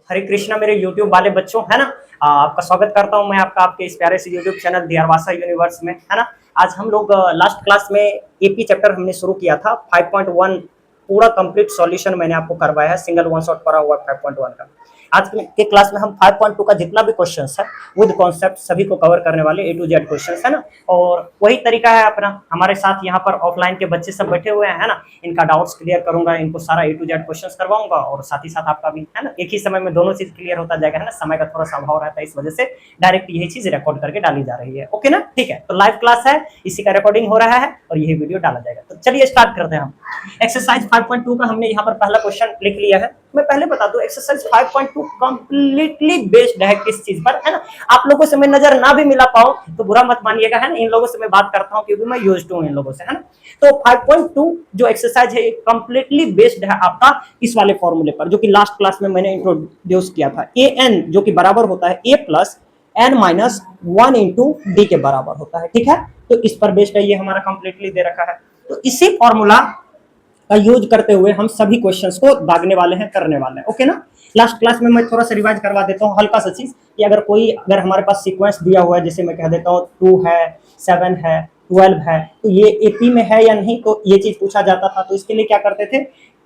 हरे कृष्णा मेरे YouTube वाले बच्चों, है ना। आपका स्वागत करता हूं मैं आपके इस प्यारे से YouTube चैनल दियारवासा यूनिवर्स में, है ना। आज हम लोग लास्ट क्लास में एपी चैप्टर हमने शुरू किया था 5.1 पूरा कंप्लीट सॉल्यूशन मैंने आपको करवाया है, सिंगल वन शॉट पढ़ा हुआ 5.1 का। आज के क्लास में हम 5.2 का जितना भी क्वेश्चंस है विद कॉन्सेप्ट सभी को कवर करने वाले A to Z क्वेश्चंस, है ना। और वही तरीका है अपना, हमारे साथ यहाँ पर ऑफलाइन के बच्चे सब बैठे हुए हैं, है ना। इनका डाउट्स क्लियर करूंगा, इनको सारा A to Z क्वेश्चंस करवाऊंगा और साथ ही साथ आपका भी, है ना, एक ही समय में दोनों चीज क्लियर होता जाएगा, है ना। समय का थोड़ा सा अभाव रहता है, इस वजह से डायरेक्ट यही चीज रिकॉर्ड करके डाली जा रही है। ओके ना, ठीक है। तो लाइव क्लास है, इसी का रिकॉर्डिंग हो रहा है और यही वीडियो डाला जाएगा। तो चलिए स्टार्ट करते हैं हम। एक्सरसाइज 5.2 का हमने यहाँ पर पहला क्वेश्चन लिख लिया है। मैं पहले बता दूं, एक्सरसाइज 5.2 कंप्लीटली बेस्ड है किस चीज पर, है ना। आप लोगों से मैं नजर ना भी मिला पाऊं तो बुरा मत मानिएगा, है ना। इन लोगों से मैं बात करता हूं क्योंकि मैं यूज्ड हूं इन लोगों से, है ना। तो 5.2 जो एक्सरसाइज है कंप्लीटली बेस्ड है आपका इस वाले फॉर्मूले पर, जो कि लास्ट क्लास में मैंने इंट्रोड्यूस किया था। an जो कि बराबर होता है a plus n minus 1 into D के बराबर होता है, ठीक है। तो इस पर बेस्ड है, ये हमारा कंप्लीटली दे रखा है। तो इसी फॉर्मूला का यूज करते हुए हम सभी क्वेश्चंस को दागने वाले हैं, करने वाले हैं। ओके ना। लास्ट क्लास में मैं थोड़ा सा रिवाइज करवा देता हूँ हल्का सा चीज, कि अगर हमारे पास सीक्वेंस दिया हुआ है, जैसे मैं कह देता हूँ 2 है, 7 है, 12 है, तो ये एपी में है या नहीं, तो ये चीज पूछा जाता था। तो इसके लिए क्या करते थे,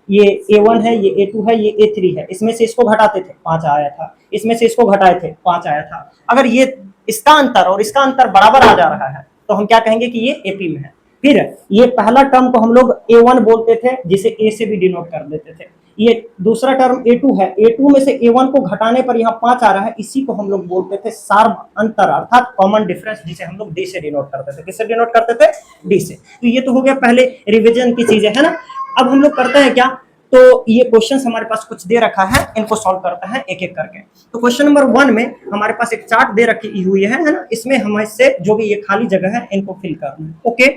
ये A1 है, ये A2 है, ये A3 है, इसमें से इसको घटाते थे 5 आया था, इसमें से इसको घटाए थे 5 आया था। अगर ये इसका अंतर और इसका अंतर बराबर आ जा रहा है तो हम क्या कहेंगे कि ये एपी में है। फिर ये पहला टर्म को हम लोग A1 बोलते थे, जिसे A से भी डिनोट कर देते थे। ये दूसरा टर्म A2 है, A2 में से A1 को घटाने पर यहाँ 5 आ रहा है, इसी को हम लोग बोलते थे सार्व अंतर अर्थात कॉमन डिफरेंस, जिसे हम लोग D से डिनोट करते थे। किससे डिनोट करते थे? D से। तो ये तो हो गया पहले रिवीजन की चीजें, है ना। अब हम लोग करते हैं क्या, तो ये क्वेश्चंस हमारे पास कुछ दे रखा है, इनको सॉल्व करते हैं एक एक करके। तो क्वेश्चन नंबर 1 में हमारे पास एक चार्ट दे रखी हुई है ना। इसमें हमें से जो भी ये खाली जगह है इनको फिल करना है। ओके,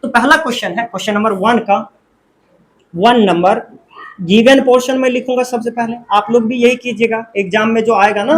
तो पहला क्वेश्चन है क्वेश्चन नंबर 1 का 1 नंबर गिवन पोर्शन में लिखूंगा। सबसे पहले आप लोग भी यही कीजिएगा, एग्जाम में जो आएगा ना,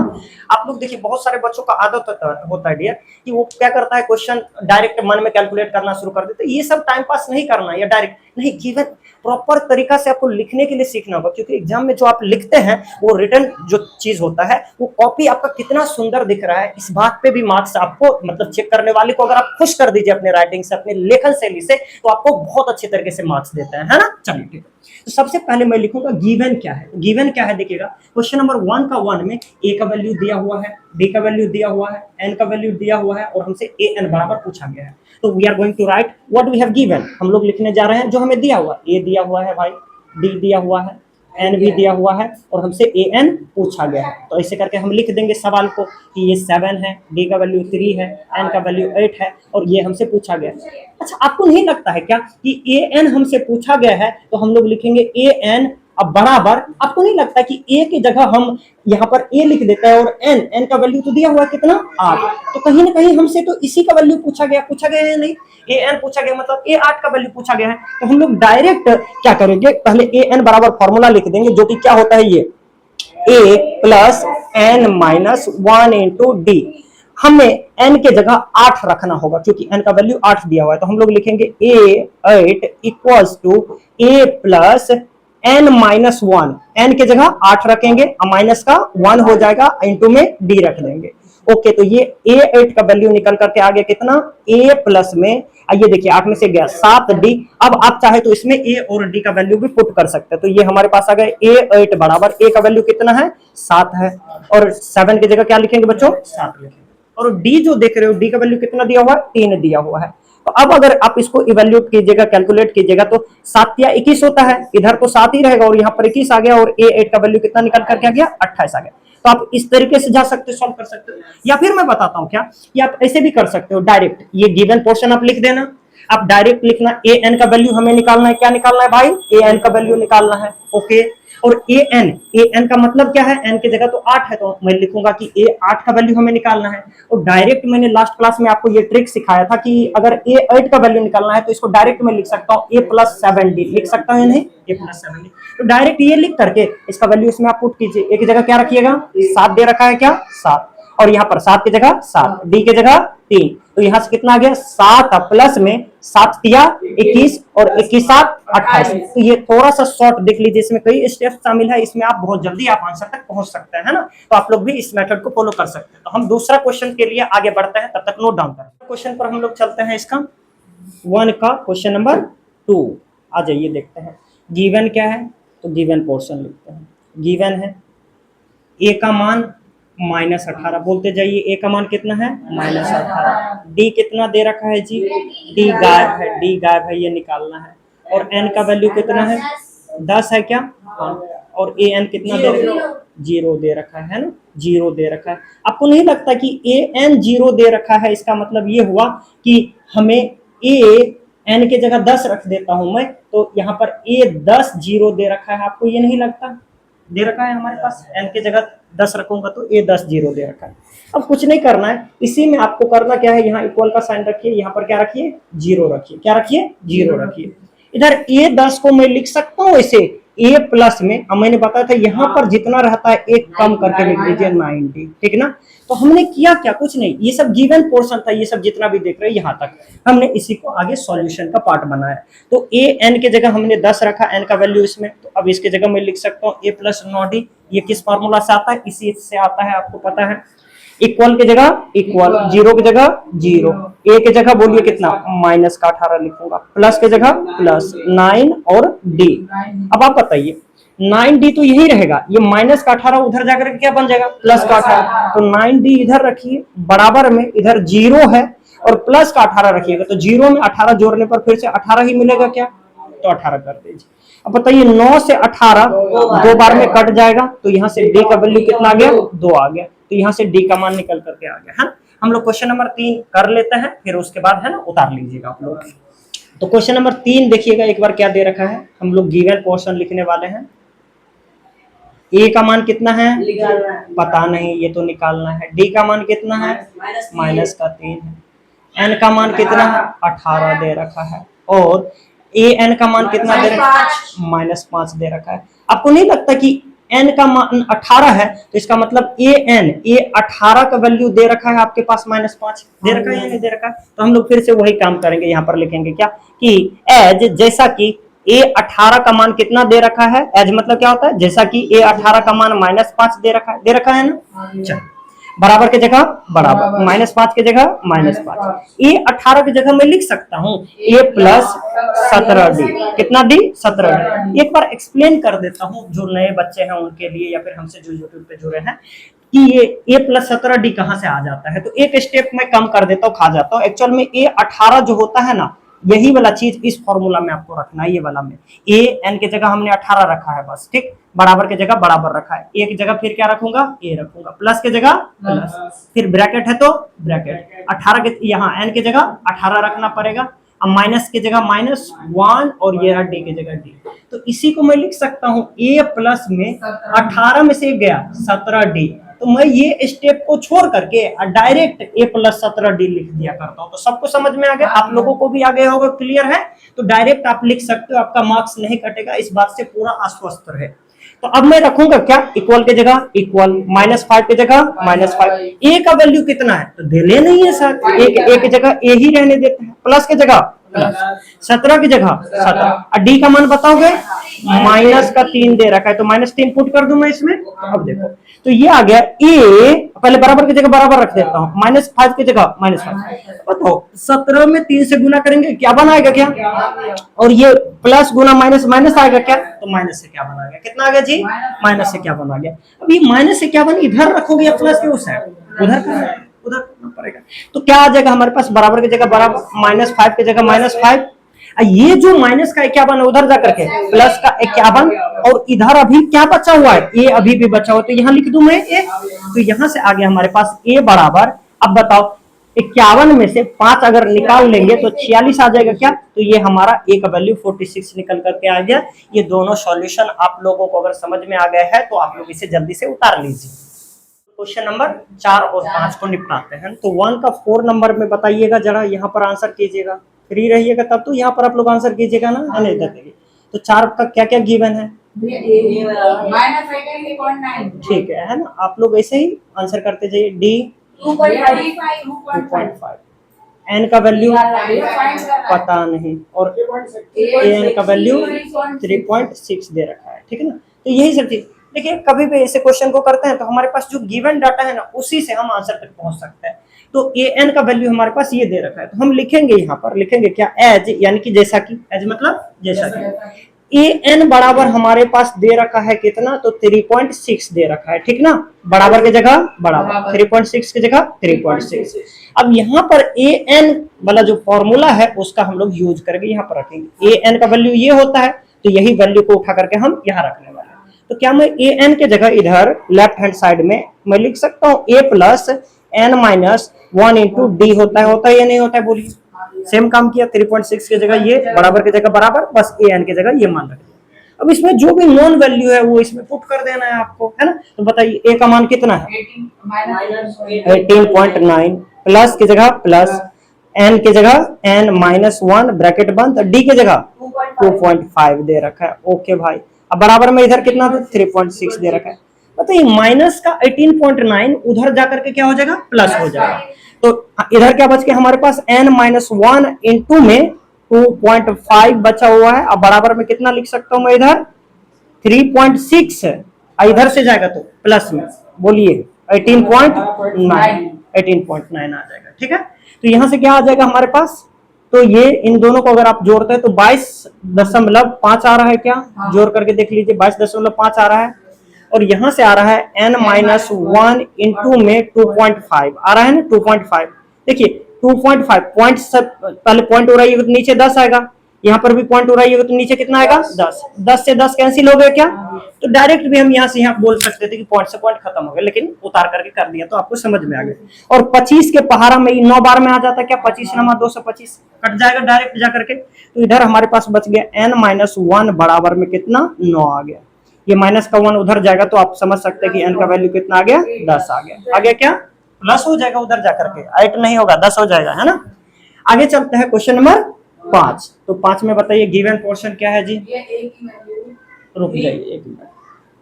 आप लोग देखिए बहुत सारे बच्चों का आदत होता है डियर, कि वो क्या करता है, क्वेश्चन डायरेक्ट मन में कैलकुलेट करना शुरू कर देते। ये सब टाइम पास नहीं करना, या डायरेक्ट नहीं, गिवन प्रॉपर तरीका से आपको लिखने के लिए सीखना होगा, क्योंकि एग्जाम में जो आप लिखते हैं वो रिटर्न जो चीज होता है, वो कॉपी आपका कितना सुंदर दिख रहा है, इस बात पे भी मार्क्स आपको, मतलब चेक करने वाले को अगर आप खुश कर दीजिए अपने राइटिंग से, अपने लेखन शैली से, तो आपको बहुत अच्छे तरीके से मार्क्स देते हैं, है ना। चलिए ठीक है। तो सबसे पहले मैं लिखूंगा गिवन क्या है। गिवन क्या है देखिएगा, क्वेश्चन नंबर 1 का 1 में a का वैल्यू दिया हुआ है, d का वैल्यू दिया हुआ है, n का वैल्यू दिया हुआ है और हमसे an बराबर पूछा गया है। तो we are going to write what we have given. हम लोग लिखने जा रहे हैं जो हमें दिया हुआ, a दिया हुआ है भाई, d दिया हुआ है, n भी दिया हुआ है और हमसे an पूछा गया है। तो ऐसे करके हम लिख देंगे सवाल को कि ये 7 है, d का वैल्यू 3 है, n का वैल्यू 8 है और ये हमसे पूछा गया है। अच्छा, आपको नहीं लगता है क्या कि an हमसे पूछा गया है, तो हम लोग लिखेंगे an अब बराबर, आपको नहीं लगता कि a की जगह हम यहाँ पर a लिख देता है और n का वैल्यू तो दिया हुआ है कितना 8, तो कहीं ना कहीं हमसे तो इसी का वैल्यू पूछा गया है नहीं, an पूछा गया मतलब a8 का वैल्यू पूछा गया है। तो हम लोग डायरेक्ट क्या करेंगे, पहले an बराबर फॉर्मूला लिख देंगे, जो कि क्या होता है, ये a plus n minus 1 into D. हमें n के जगह 8 रखना होगा, क्योंकि n का वैल्यू 8 दिया हुआ है। तो हम लोग लिखेंगे a8 equals to a plus n minus 1, n के जगह 8 रखेंगे, माइनस का 1 हो जाएगा, इंटू में d रख देंगे। ओके, तो ये a8 का वैल्यू निकल करके आ गया कितना, a प्लस में, आइए देखिए 8 में से गया 7d। अब आप चाहे तो इसमें a और d का वैल्यू भी पुट कर सकते हैं। तो ये हमारे पास आ गया a8 बराबर, a का वैल्यू कितना है 7 है, और 7 की जगह क्या लिखेंगे बच्चों, 7 लिखेंगे। और d जो देख रहे हो, d का वैल्यू कितना दिया हुआ है, 3 दिया हुआ है। तो अब अगर आप इसको इवैल्यूएट कीजिएगा, कैलकुलेट कीजिएगा, तो 7 या 21 होता है, इधर तो 7 ही रहेगा और यहाँ पर 21 आ गया, और a8 का वैल्यू कितना निकल करके आ गया, 28 आ गया। तो आप इस तरीके से जा सकते हो, सॉल्व कर सकते हो। या फिर मैं बताता हूँ क्या, कि आप ऐसे भी कर सकते हो, डायरेक्ट ये गिवन पोर्शन आप लिख देना, आप डायरेक्ट लिखना an का वैल्यू हमें निकालना है, क्या निकालना है भाई, an का वैल्यू निकालना है। ओके, और an का मतलब क्या है, n की जगह तो 8 है, तो मैं लिखूंगा कि a8 का वैल्यू हमें निकालना है। और डायरेक्ट मैंने लास्ट क्लास में आपको ये ट्रिक सिखाया था कि अगर a8 का वैल्यू निकालना है तो इसको डायरेक्ट मैं लिख सकता हूँ a प्लस 7d, लिख सकता हूँ या नहीं, a प्लस 7d। तो डायरेक्ट ये लिख करके इसका वैल्यू इसमें आप पुट कीजिए, एक जगह क्या रखिएगा, 7 दे रखा है क्या, 7, और यहाँ पर 7 की जगह 7, डी की जगह 3, तो यहाँ से कितना आ गया 7 प्लस में 7 तिया 21 और 21 7 28। तो ये थोड़ा सा शॉर्ट देख लीजिए, इसमें कई स्टेप शामिल है, इसमें आप बहुत जल्दी आप आंसर तक पहुंच सकते हैं, है ना। तो आप लोग भी इस मेथड को फॉलो कर सकते हैं। तो हम दूसरा क्वेश्चन के लिए आगे बढ़ते हैं, तब तक नोट डाउन करें। क्वेश्चन पर हम लोग चलते हैं, इसका 1 का क्वेश्चन नंबर 2। आ जाइए देखते हैं गिवन क्या है। तो गिवन पोर्शन लिखते हैं। गिवन है ए का मान -18, बोलते जाइए ए का मान कितना है -18। डी कितना दे रखा है जी, डी गायब है, डी गायब है, ये निकालना है। और एन का वैल्यू कितना है 10 है क्या, और ए एन कितना दे रखा है 0 दे रखा है ना, 0 दे रखा है। आपको नहीं लगता कि ए एन 0 दे रखा है, इसका मतलब ये हुआ कि हमें ए एन के जगह 10 रख देता हूं मैं, तो यहाँ पर ए 10 0 दे रखा है। आपको ये नहीं लगता दे रखा है हमारे पास, एन के जगह 10 रखूंगा तो ए 10 0 दे रखा है। अब कुछ नहीं करना है, इसी में आपको करना क्या है, यहाँ इक्वल का साइन रखिए, यहाँ पर क्या रखिए 0 रखिए, क्या रखिए 0 रखिए। इधर ए 10 को मैं लिख सकता हूँ ऐसे ए प्लस में, अब मैंने बताया था यहाँ पर जितना रहता है एक कम करके लिख दीजिए 90, ठीक ना। तो हमने किया क्या, कुछ नहीं, ये सब गिवन पोर्शन था, ये सब जितना भी देख रहे हैं यहाँ तक हमने इसी को आगे सॉल्यूशन का पार्ट बनाया। तो ए एन के जगह हमने 10 रखा, एन का वैल्यू इसमें, तो अब इसके जगह मैं लिख सकता हूँ ए प्लस 9d। ये किस फॉर्मूला से आता है, इसी से आता है, आपको पता है। इक्वल की जगह इक्वल, 0 की जगह 0, ए के जगह बोलिए कितना -18 लिखूंगा, प्लस के जगह प्लस 9 और डी। अब आप बताइए 9d तो यही रहेगा, ये -18 उधर जाकर के क्या बन जाएगा +18, तो 9d इधर रखिए, बराबर में इधर 0 है और प्लस का 18 रखिएगा, तो 0 में 18 जोड़ने पर फिर से 18 ही मिलेगा क्या, तो 18 कर दीजिए। अब बताइए 9 से 18 दो बार में कट जाएगा, तो यहाँ से d का वैल्यू कितना आ गया 2 आ गया, तो यहाँ से d का मान निकल करके आ गया, है। हम लोग क्वेश्चन नंबर 3 कर लेते हैं, फिर उसके बाद है ना उतार लीजिएगा आप लोग। तो क्वेश्चन नंबर 3 देखिएगा एक बार क्या दे रखा है, हम लोग गिवन पोर्शन लिखने वाले हैं। ए का मान कितना है पता नहीं, ये तो निकालना है। डी का मान कितना है -3 है। एन का मान कितना है 18 दे रखा है, और ए एन का मान कितना दे रखा है -5 दे रखा है। आपको नहीं लगता कि एन का मान 18 है, तो इसका मतलब ए 18 का वैल्यू दे रखा है आपके पास -5 दे रखा है या नहीं दे रखा है। तो हम लोग फिर से वही काम करेंगे, यहाँ पर लिखेंगे क्या कि एज, जैसा कि ए 18 का मान कितना दे रखा है, एज मतलब क्या होता है, जैसा कि ए 18 का मान -5 दे रखा है ना। चल बराबर के जगह बराबर, -5 की जगह -5, ए 18 की जगह मैं लिख सकता हूँ ए प्लस 17d, कितना डी 17d। एक बार एक्सप्लेन कर देता हूँ जो नए बच्चे हैं उनके लिए, या फिर हमसे जो यूट्यूब पे जुड़े हैं, कि ये ए प्लस 17d कहाँ से आ जाता है। तो एक स्टेप में कम कर देता हूँ, खा जाता हूँ। एक्चुअल में ए 18 जो होता है ना, यही वाला चीज इस फॉर्मूला में आपको रखना है, ये वाला में ए एन के जगह हमने 18 रखा है बस, ठीक। बराबर के जगह बराबर रखा है, ए की जगह फिर क्या रखूंगा ए रखूंगा, प्लस के जगह प्लस, फिर ब्रैकेट है तो ब्रैकेट, 18 के यहाँ एन के जगह 18 रखना पड़ेगा, अब माइनस के जगह -1 और ये डी की जगह डी। तो इसी को मैं लिख सकता हूँ ए प्लस में 18 में से गया 17d, तो मैं ये स्टेप को छोड़ करके डायरेक्ट ए प्लस 17d लिख दिया करता हूँ। तो सबको समझ में आ गया, आप लोगों को भी आ गया होगा, क्लियर है। तो डायरेक्ट आप लिख सकते हो, आपका मार्क्स नहीं कटेगा, इस बात से पूरा आश्वस्त रहे। तो अब मैं रखूंगा क्या, इक्वल के जगह इक्वल, -5 की जगह -5। ए का वैल्यू कितना है तो दे ले नहीं है सर, ए की जगह ए ही रहने देते हैं, प्लस की जगह प्लस, 17 की जगह 17, और डी का मान बताओगे -3 दे रखा है, तो -3 पुट कर दूं मैं इसमें। अब देखो तो ये आ गया ए, पहले बराबर की जगह बराबर रख देता हूँ, -5 की जगह -5। बताओ 17 में 3 से गुना करेंगे क्या बनाएगा क्या, और ये प्लस गुना माइनस माइनस आएगा क्या, तो माइनस से क्या बना गया, कितना आ गया जी माइनस से क्या बना गया। अब ये माइनस से क्या बना, इधर रखोगे या प्लस के उस साइड, उधर करना पड़ेगा। तो क्या आ जाएगा हमारे पास, बराबर की जगह बराबर, -5 की जगह -5, ये जो माइनस का 51 उधर जाकर के प्लस का 51, और इधर अभी क्या बचा हुआ है, ए अभी भी बचा हुआ, तो यहाँ लिख दूं मैं ए। तो यहाँ से आ गया हमारे पास ए बराबर, अब बताओ 51 में से 5 अगर निकाल लेंगे तो 46 आ जाएगा क्या, तो ये हमारा ए का वैल्यू 46 निकल करके आ गया। ये दोनों सॉल्यूशन आप लोगों को अगर समझ में आ गया है तो आप लोग इसे जल्दी से उतार लीजिए। क्वेश्चन नंबर 4 और 5 को निपटाते हैं। तो 1 का 4 नंबर में बताइएगा, जरा यहाँ पर आंसर कीजिएगा, फ्री रहिएगा तब तो यहाँ पर आप लोग आंसर कीजिएगा ना, नहीं देखिए तो 4 का क्या क्या गिवन है? -18.9 ठीक है ना, आप लोग ऐसे ही आंसर करते जाइए। डी 2.5, एन का वैल्यू पता नहीं, और ए एन का वैल्यू 3.6 दे रखा है, ठीक है ना। तो यही सब चीज देखिए, कभी भी ऐसे क्वेश्चन को करते हैं तो हमारे पास जो गिवन डाटा है ना, उसी से हम आंसर तक पहुंच सकते हैं। तो ए एन का वैल्यू हमारे पास ये दे रखा है, तो हम लिखेंगे यहाँ पर, लिखेंगे क्या? एज, यानी कि जैसा कि, एज मतलब जैसा कि। ए एन बराबर हमारे पास दे रखा है कितना? तो 3.6 दे रखा है, ठीक ना। बराबर की जगह बराबर, 3.6 की जगह 3.6। अब यहाँ पर ए एन वाला जो फॉर्मूला है उसका हम लोग यूज करके यहाँ पर रखेंगे। ए एन का वैल्यू ये होता है, तो यही वैल्यू को उठा करके हम यहाँ रखने वाले हैं। तो क्या मैं ए एन के जगह इधर लेफ्ट हैंड साइड में मैं लिख सकता हूँ a plus n minus 1 into d होता है या नहीं होता है? बोलिए। सेम काम किया, 3.6 की जगह ये, बराबर की जगह बराबर, बस ए एन की जगह ये मान रखिए। अब इसमें जो भी नॉन वैल्यू है वो इसमें पुट कर देना है आपको, है ना। तो बताइए ए का मान कितना है? 18.9, प्लस की जगह प्लस, एन की जगह एन माइनस 1 ब्रैकेट बंद, डी की जगह 2.5 दे रखा है। ओके भाई, अब बराबर में इधर कितना था? 3.6 दे रखा है। बताइए माइनस का 18.9 उधर जाकर के क्या हो जाएगा? प्लस हो जाएगा। तो इधर क्या बच गया हमारे पास? n माइनस 1 इंटू में 2.5 बचा हुआ है। अब बराबर में कितना लिख सकता हूं मैं इधर? 3.6 है, इधर से जाएगा तो प्लस में, बोलिए 18.9 आ जाएगा, ठीक है। तो यहां से क्या आ जाएगा हमारे पास? तो ये इन दोनों को अगर आप जोड़ते हैं तो 22.5 आ रहा है क्या? जोड़ करके देख लीजिए, 22.5 आ रहा है। और यहां से आ रहा है n माइनस 1 इंटू में 2.5 आ रहा है ना, 2.5। देखिए 2.5 पॉइंट सब पहले पॉइंट हो रही है तो नीचे 10 आएगा, यहाँ पर भी पॉइंट हो रही है तो नीचे कितना आएगा? 10। 10 से 10 कैंसिल हो गया क्या? तो डायरेक्ट भी हम यहाँ से यहाँ बोल सकते थे कि पॉइंट से पॉइंट खत्म हो गया, लेकिन उतार करके कर दिया तो आपको समझ में आ गया। और 25 के पहाड़ा में 9 बार में आ जाता क्या? 25 नमा 225 कट जाएगा डायरेक्ट जा करके। तो इधर हमारे पास बच गया n माइनस 1 बराबर में कितना? 9 आ गया। ये माइनस का 1 उधर जाएगा तो आप समझ सकते हैं कि n का वैल्यू कितना आ गया? 10 आ गया। आगे क्या? प्लस हो जाएगा उधर जाकर के, 8 नहीं होगा, 10 हो जाएगा, है ना। आगे चलते हैं क्वेश्चन नंबर 5। तो 5 में बताइए गिवन पोर्शन क्या है जी? रुक जाइए एक मिनट।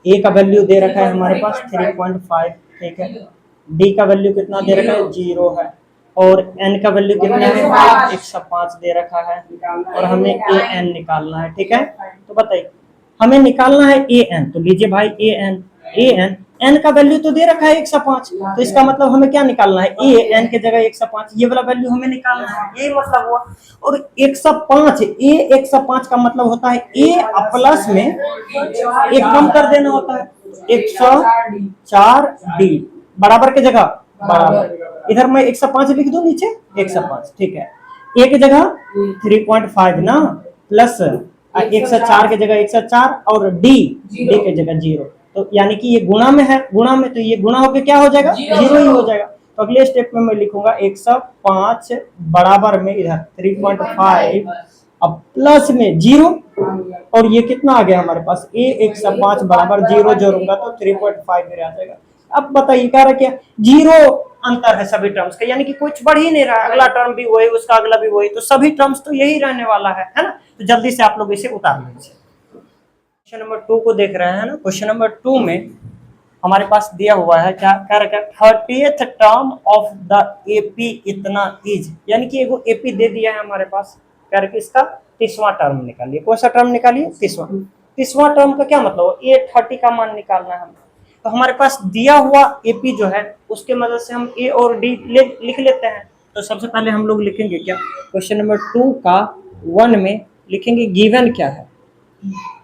ए का वैल्यू दे रखा है हमारे पास 3.5, ठीक है। डी का वैल्यू कितना दे रखा है? 0 है। और एन का वैल्यू कितना है? 105 दे रखा है। और हमें ए एन निकालना है, ठीक है। तो बताइए हमें निकालना है ए एन, तो लीजिए भाई A N. A N, N का वैल्यू तो दे रखा है 105, तो इसका मतलब हमें क्या निकालना है? ए एन के जगह 105, ये वाला वैल्यू हमें निकालना है, यही मतलब हुआ। और 105, ए 105 का मतलब होता है ए प्लस में एक कम कर देना होता है, 104 डी बराबर के जगह बराबर। इधर मैं 105 लिख दूं नीचे, 105, ठीक है। ए की जगह 3.5 ना, प्लस 104 की जगह 104 और डी की जगह 0। तो यानी कि ये गुणा में है, गुणा में, तो ये गुणा होके क्या हो जाएगा? 0 ही हो जाएगा। तो अगले स्टेप में मैं लिखूंगा 105 बराबर में इधर 3.5 अब प्लस में 0, और ये कितना आ गया हमारे पास? ए 105 बराबर 0 जोड़ूंगा तो 3.5 मेरे आ जाएगा। अब बताइए क्या रखिए? 0 अंतर है सभी टर्म्स का, यानी कि कुछ बढ़ ही नहीं रहा है। अगला टर्म भी वही, उसका अगला भी वही, तो सभी टर्म्स तो यही रहने वाला है ना। तो जल्दी से आप लोग इसे उतार लीजिए। क्वेश्चन नंबर 2 को देख रहे हैं ना। क्वेश्चन नंबर 2 में हमारे पास दिया हुआ है क्या? क्या रखा है? 30th term of the AP इतना इज, यानी कि एगो एपी दे दिया है हमारे पास, क्या रखिए? इसका 30वां टर्म निकालिए। कौन सा टर्म निकालिए? 30वां टर्म का क्या मतलब? ए 30 का मान निकालना है हमें। तो हमारे पास दिया हुआ एपी जो है उसके मदद से हम ए और डी लिख लेते हैं। तो सबसे पहले हम लोग लिखेंगे क्या? क्वेश्चन नंबर 2 का 1 में लिखेंगे गिवन क्या है।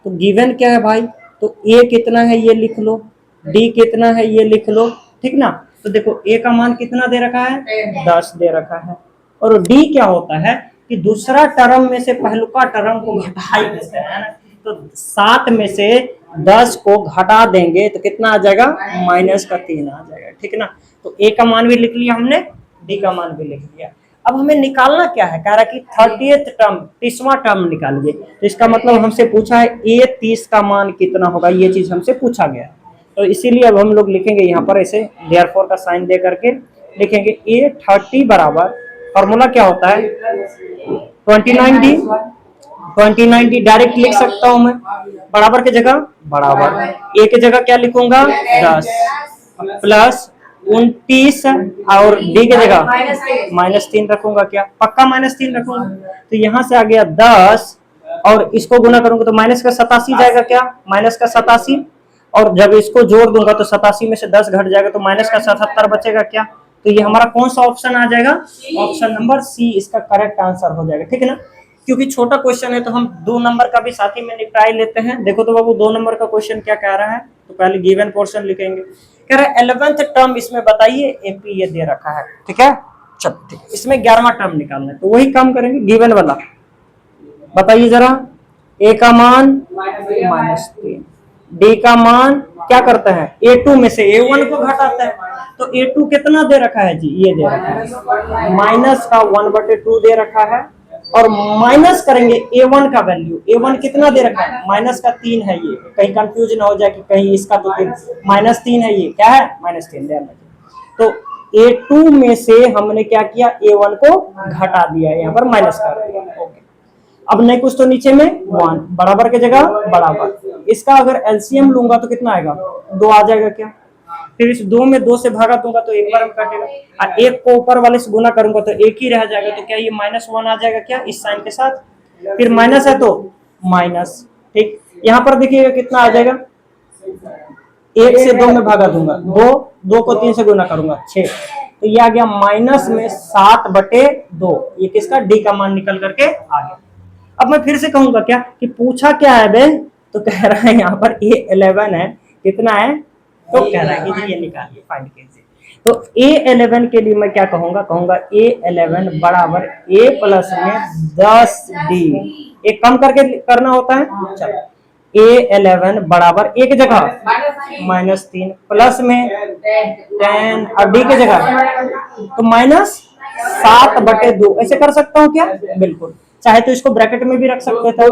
तो गिवन क्या है भाई? तो ए कितना है ये लिख लो, डी कितना है ये लिख लो, ठीक ना। तो देखो ए का मान कितना दे रखा है? 10 दे रखा है। और डी क्या होता है कि दूसरा टर्म में से पहलुका टर्म को घटा ही देते हैं, तो 7 में से 10 को घटा देंगे तो कितना आ जाएगा? माइनस का 3 आ जाएगा, ठीक ना। तो ए का मान भी लिख लिया हमने, डी का मान भी लिख लिया। अब हमें निकालना क्या है? कह रहा कि 30th टर्म, 30वां टर्म निकालिए। तो इसका मतलब हमसे पूछा है ए 30 का मान कितना होगा, ये चीज हमसे पूछा गया है। तो इसीलिए अब हम लोग लिखेंगे यहाँ पर ऐसे देयरफॉर का साइन दे करके लिखेंगे ए 30 बराबर, फॉर्मूला क्या होता है? 29D 2090 डायरेक्ट लिख सकता हूं मैं, बराबर की जगह बराबर, ए की जगह क्या लिखूंगा 10 प्लस 29 और डी की जगह -3 रखूंगा, क्या पक्का -3 रखूंगा। तो यहां से आ गया 10 और इसको गुना करूंगा तो माइनस का 87 जाएगा, क्या माइनस का 87, और जब इसको जोड़ दूंगा तो 87 में से 10 घट जाएगा तो माइनस का 77 बचेगा, क्या। तो ये हमारा कौन सा ऑप्शन आ जाएगा, ऑप्शन नंबर सी इसका करेक्ट आंसर हो जाएगा, ठीक है ना। क्योंकि छोटा क्वेश्चन है तो हम 2 नंबर का भी साथ ही में निपटा ही लेते हैं। देखो तो बाबू 2 नंबर का क्वेश्चन क्या कह रहा है, तो पहले गिवन पोर्शन लिखेंगे। कह रहा है 11th टर्म इसमें बताइए, एपी ये दे रखा है, ठीक है। चलो ठीक है, इसमें 11वां टर्म निकालना है तो वही काम करेंगे, गिवन वाला बताइए जरा। ए का मान -3, डी का मान क्या करता है, A2 में से A1 को घटाता है, तो A2 कितना दे रखा है जी, ये दे रखा है माइनस का 1/2 दे रखा है, और माइनस करेंगे A1 का वैल्यू, A1 कितना दे रखा है माइनस का 3 है, ये कहीं कंफ्यूजन हो जाए कि कहीं इसका तो -3 है, ये क्या है -3 दे। तो A2 में से हमने क्या किया, A1 को घटा दिया, यहाँ पर माइनस कर दिया, ओके। अब नहीं कुछ तो नीचे में 1 बराबर की जगह बराबर, इसका अगर एलसीएम लूंगा तो कितना आएगा 2 आ जाएगा, क्या। फिर इस 2 में 2 से भागा दूंगा तो एक बार में काटेगा, और एक को ऊपर वाले से गुना करूंगा तो एक ही रह जाएगा, तो क्या ये -1 आ जाएगा, क्या इस साइन के साथ, फिर माइनस है तो माइनस, ठीक। यहाँ पर देखिएगा कितना आ जाएगा, 1 से 2 में भागा दूंगा 2 को 3 से गुना करूंगा 6, तो ये आ गया माइनस में 7/2, ये किसका डी का मान निकल करके आ गया। अब मैं फिर से कहूंगा क्या कि पूछा क्या है बे, तो कह रहा है यहाँ पर A11 है, कितना है, तो कह रहा है कि जी ये निकालिए फाइंड कीजिए। तो A11 के लिए मैं क्या कहूंगा, कहूंगा A11 बराबर A प्लस में 10D, एक कम करके करना होता है, चलो A11 बराबर A की जगह -3 प्लस में 10 और D की जगह तो -7/2, ऐसे कर सकता हूँ क्या, बिल्कुल। चाहे तो इसको ब्रैकेट में भी रख सकते थे,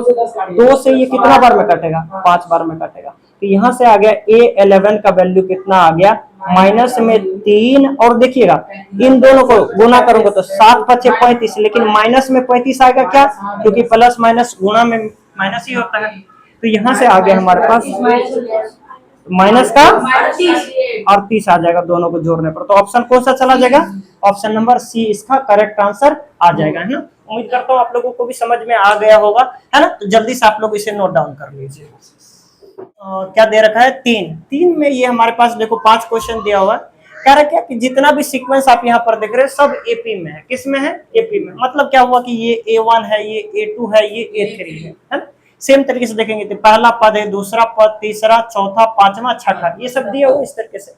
2 से ये कितना बार में कटेगा 5 बार में कटेगा, तो यहाँ से आ गया A11 का वैल्यू कितना आ गया -3, और देखिएगा इन दोनों को गुना करूंगा तो 7×5 = 35, लेकिन माइनस में 35 आएगा, क्या, क्योंकि प्लस माइनस गुणा में माइनस ही होता है, तो यहाँ से आ गया हमारे पास माइनस का 38 आ जाएगा दोनों को जोड़ने पर। तो ऑप्शन कौन सा चला जाएगा, ऑप्शन नंबर सी इसका करेक्ट आंसर आ जाएगा, है ना। उम्मीद करता हूँ आप लोगों को भी समझ में आ गया होगा, है ना। तो जल्दी से आप लोग इसे नोट डाउन कर लीजिए। क्या दे रखा है, 3 में ये हमारे पास देखो 5 क्वेश्चन दिया हुआ है। कह रहा क्या कि जितना भी सीक्वेंस आप यहाँ पर देख रहे हैं सब एपी में है, किस में है, एपी में। मतलब क्या हुआ कि ये A1 है, ये A2 है, ये A3 है ना। सेम तरीके से देखेंगे तो पहला पद है, दूसरा पद, तीसरा, चौथा, पांचवा, छठा, ये सब दिया हुआ इस तरीके से।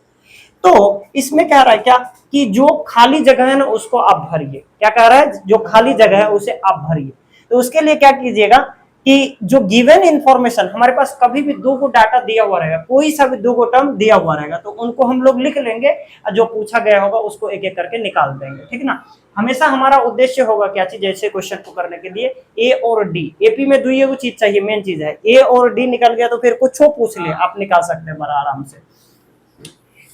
तो इसमें कह रहा है क्या कि जो खाली जगह है ना उसको आप भरिए, क्या कह रहा है, जो खाली जगह है उसे आप भरिए। तो उसके लिए क्या कीजिएगा कि जो गिवन इंफॉर्मेशन हमारे पास कभी भी 2 को डाटा दिया हुआ रहेगा, कोई सा भी 2 को टर्म दिया हुआ रहेगा तो उनको हम लोग लिख लेंगे, और जो पूछा गया होगा उसको एक एक करके निकाल देंगे, ठीक ना। हमेशा हमारा उद्देश्य होगा क्या चीज, जैसे क्वेश्चन को करने के लिए ए और डी, एपी में दुई वो चीज चाहिए, मेन चीज है। ए और डी निकल गया तो फिर कुछ पूछ ले आप निकाल सकते हैं बड़ा आराम से।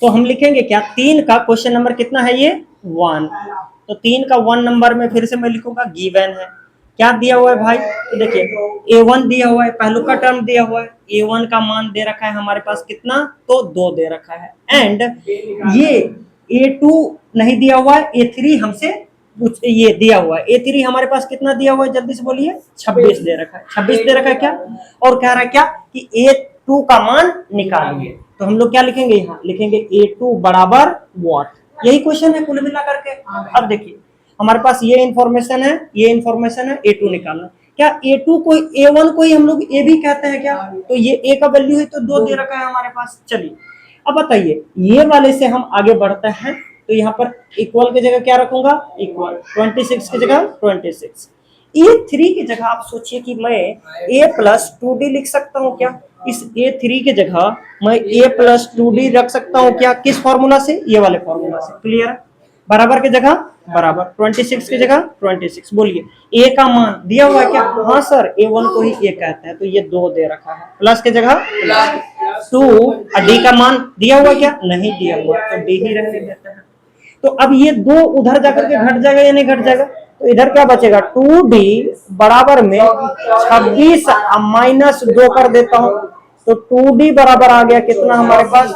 तो हम लिखेंगे क्या, 3 का क्वेश्चन नंबर कितना है, ये 1, तो 3 का 1 नंबर में फिर से मैं लिखूंगा गिवन है, क्या दिया हुआ है भाई, तो देखिए A1 दिया हुआ है, पहलू का टर्म दिया हुआ है, A1 का मान दे रखा है हमारे पास कितना, तो 2 दे रखा है, एंड ये A2 नहीं दिया हुआ है, A3 हमसे ये दिया हुआ है, A3 हमारे पास कितना दिया हुआ है, जल्दी से बोलिए, 26 दे रखा है, 26 दे रखा है क्या, और कह रहा है क्या कि A2 का मान निकालिए। तो हम लोग क्या लिखेंगे, यहाँ लिखेंगे A2 बराबर व्हाट, यही क्वेश्चन है कुल मिला करके। अब देखिए हमारे पास ये इन्फॉर्मेशन है, ये इन्फॉर्मेशन है, A2 निकालना। क्या A2 को A1 को ही हम लोग A भी कहते हैं क्या, तो ये A का वैल्यू है तो 2 दे रखा है हमारे पास। चलिए अब बताइए ये वाले से हम आगे बढ़ते हैं, तो यहाँ पर इक्वल की जगह क्या रखूंगा, इक्वल, 26 की जगह 26, A3 की जगह आप सोचिए कि मैं A प्लस 2D लिख सकता हूँ क्या, इस A3 की जगह मैं A प्लस 2D रख सकता हूँ क्या, किस फॉर्मूला से, ये वाले फॉर्मूला से, क्लियर। बराबर की जगह बराबर, 26 की जगह 26, बोलिए A का मान दिया हुआ है क्या, हाँ सर A1 को ही A कहते हैं, तो ये 2 दे रखा है, प्लस की जगह 2, और D का मान दिया हुआ क्या, नहीं दिया हुआ, तो D ही रहने देते हैं। तो अब ये 2 उधर जाकर के घट जाएगा या नहीं घट जाएगा, तो इधर क्या बचेगा 2d बराबर में 26 माइनस 2 कर देता हूं, तो 2d बराबर आ गया कितना हमारे पास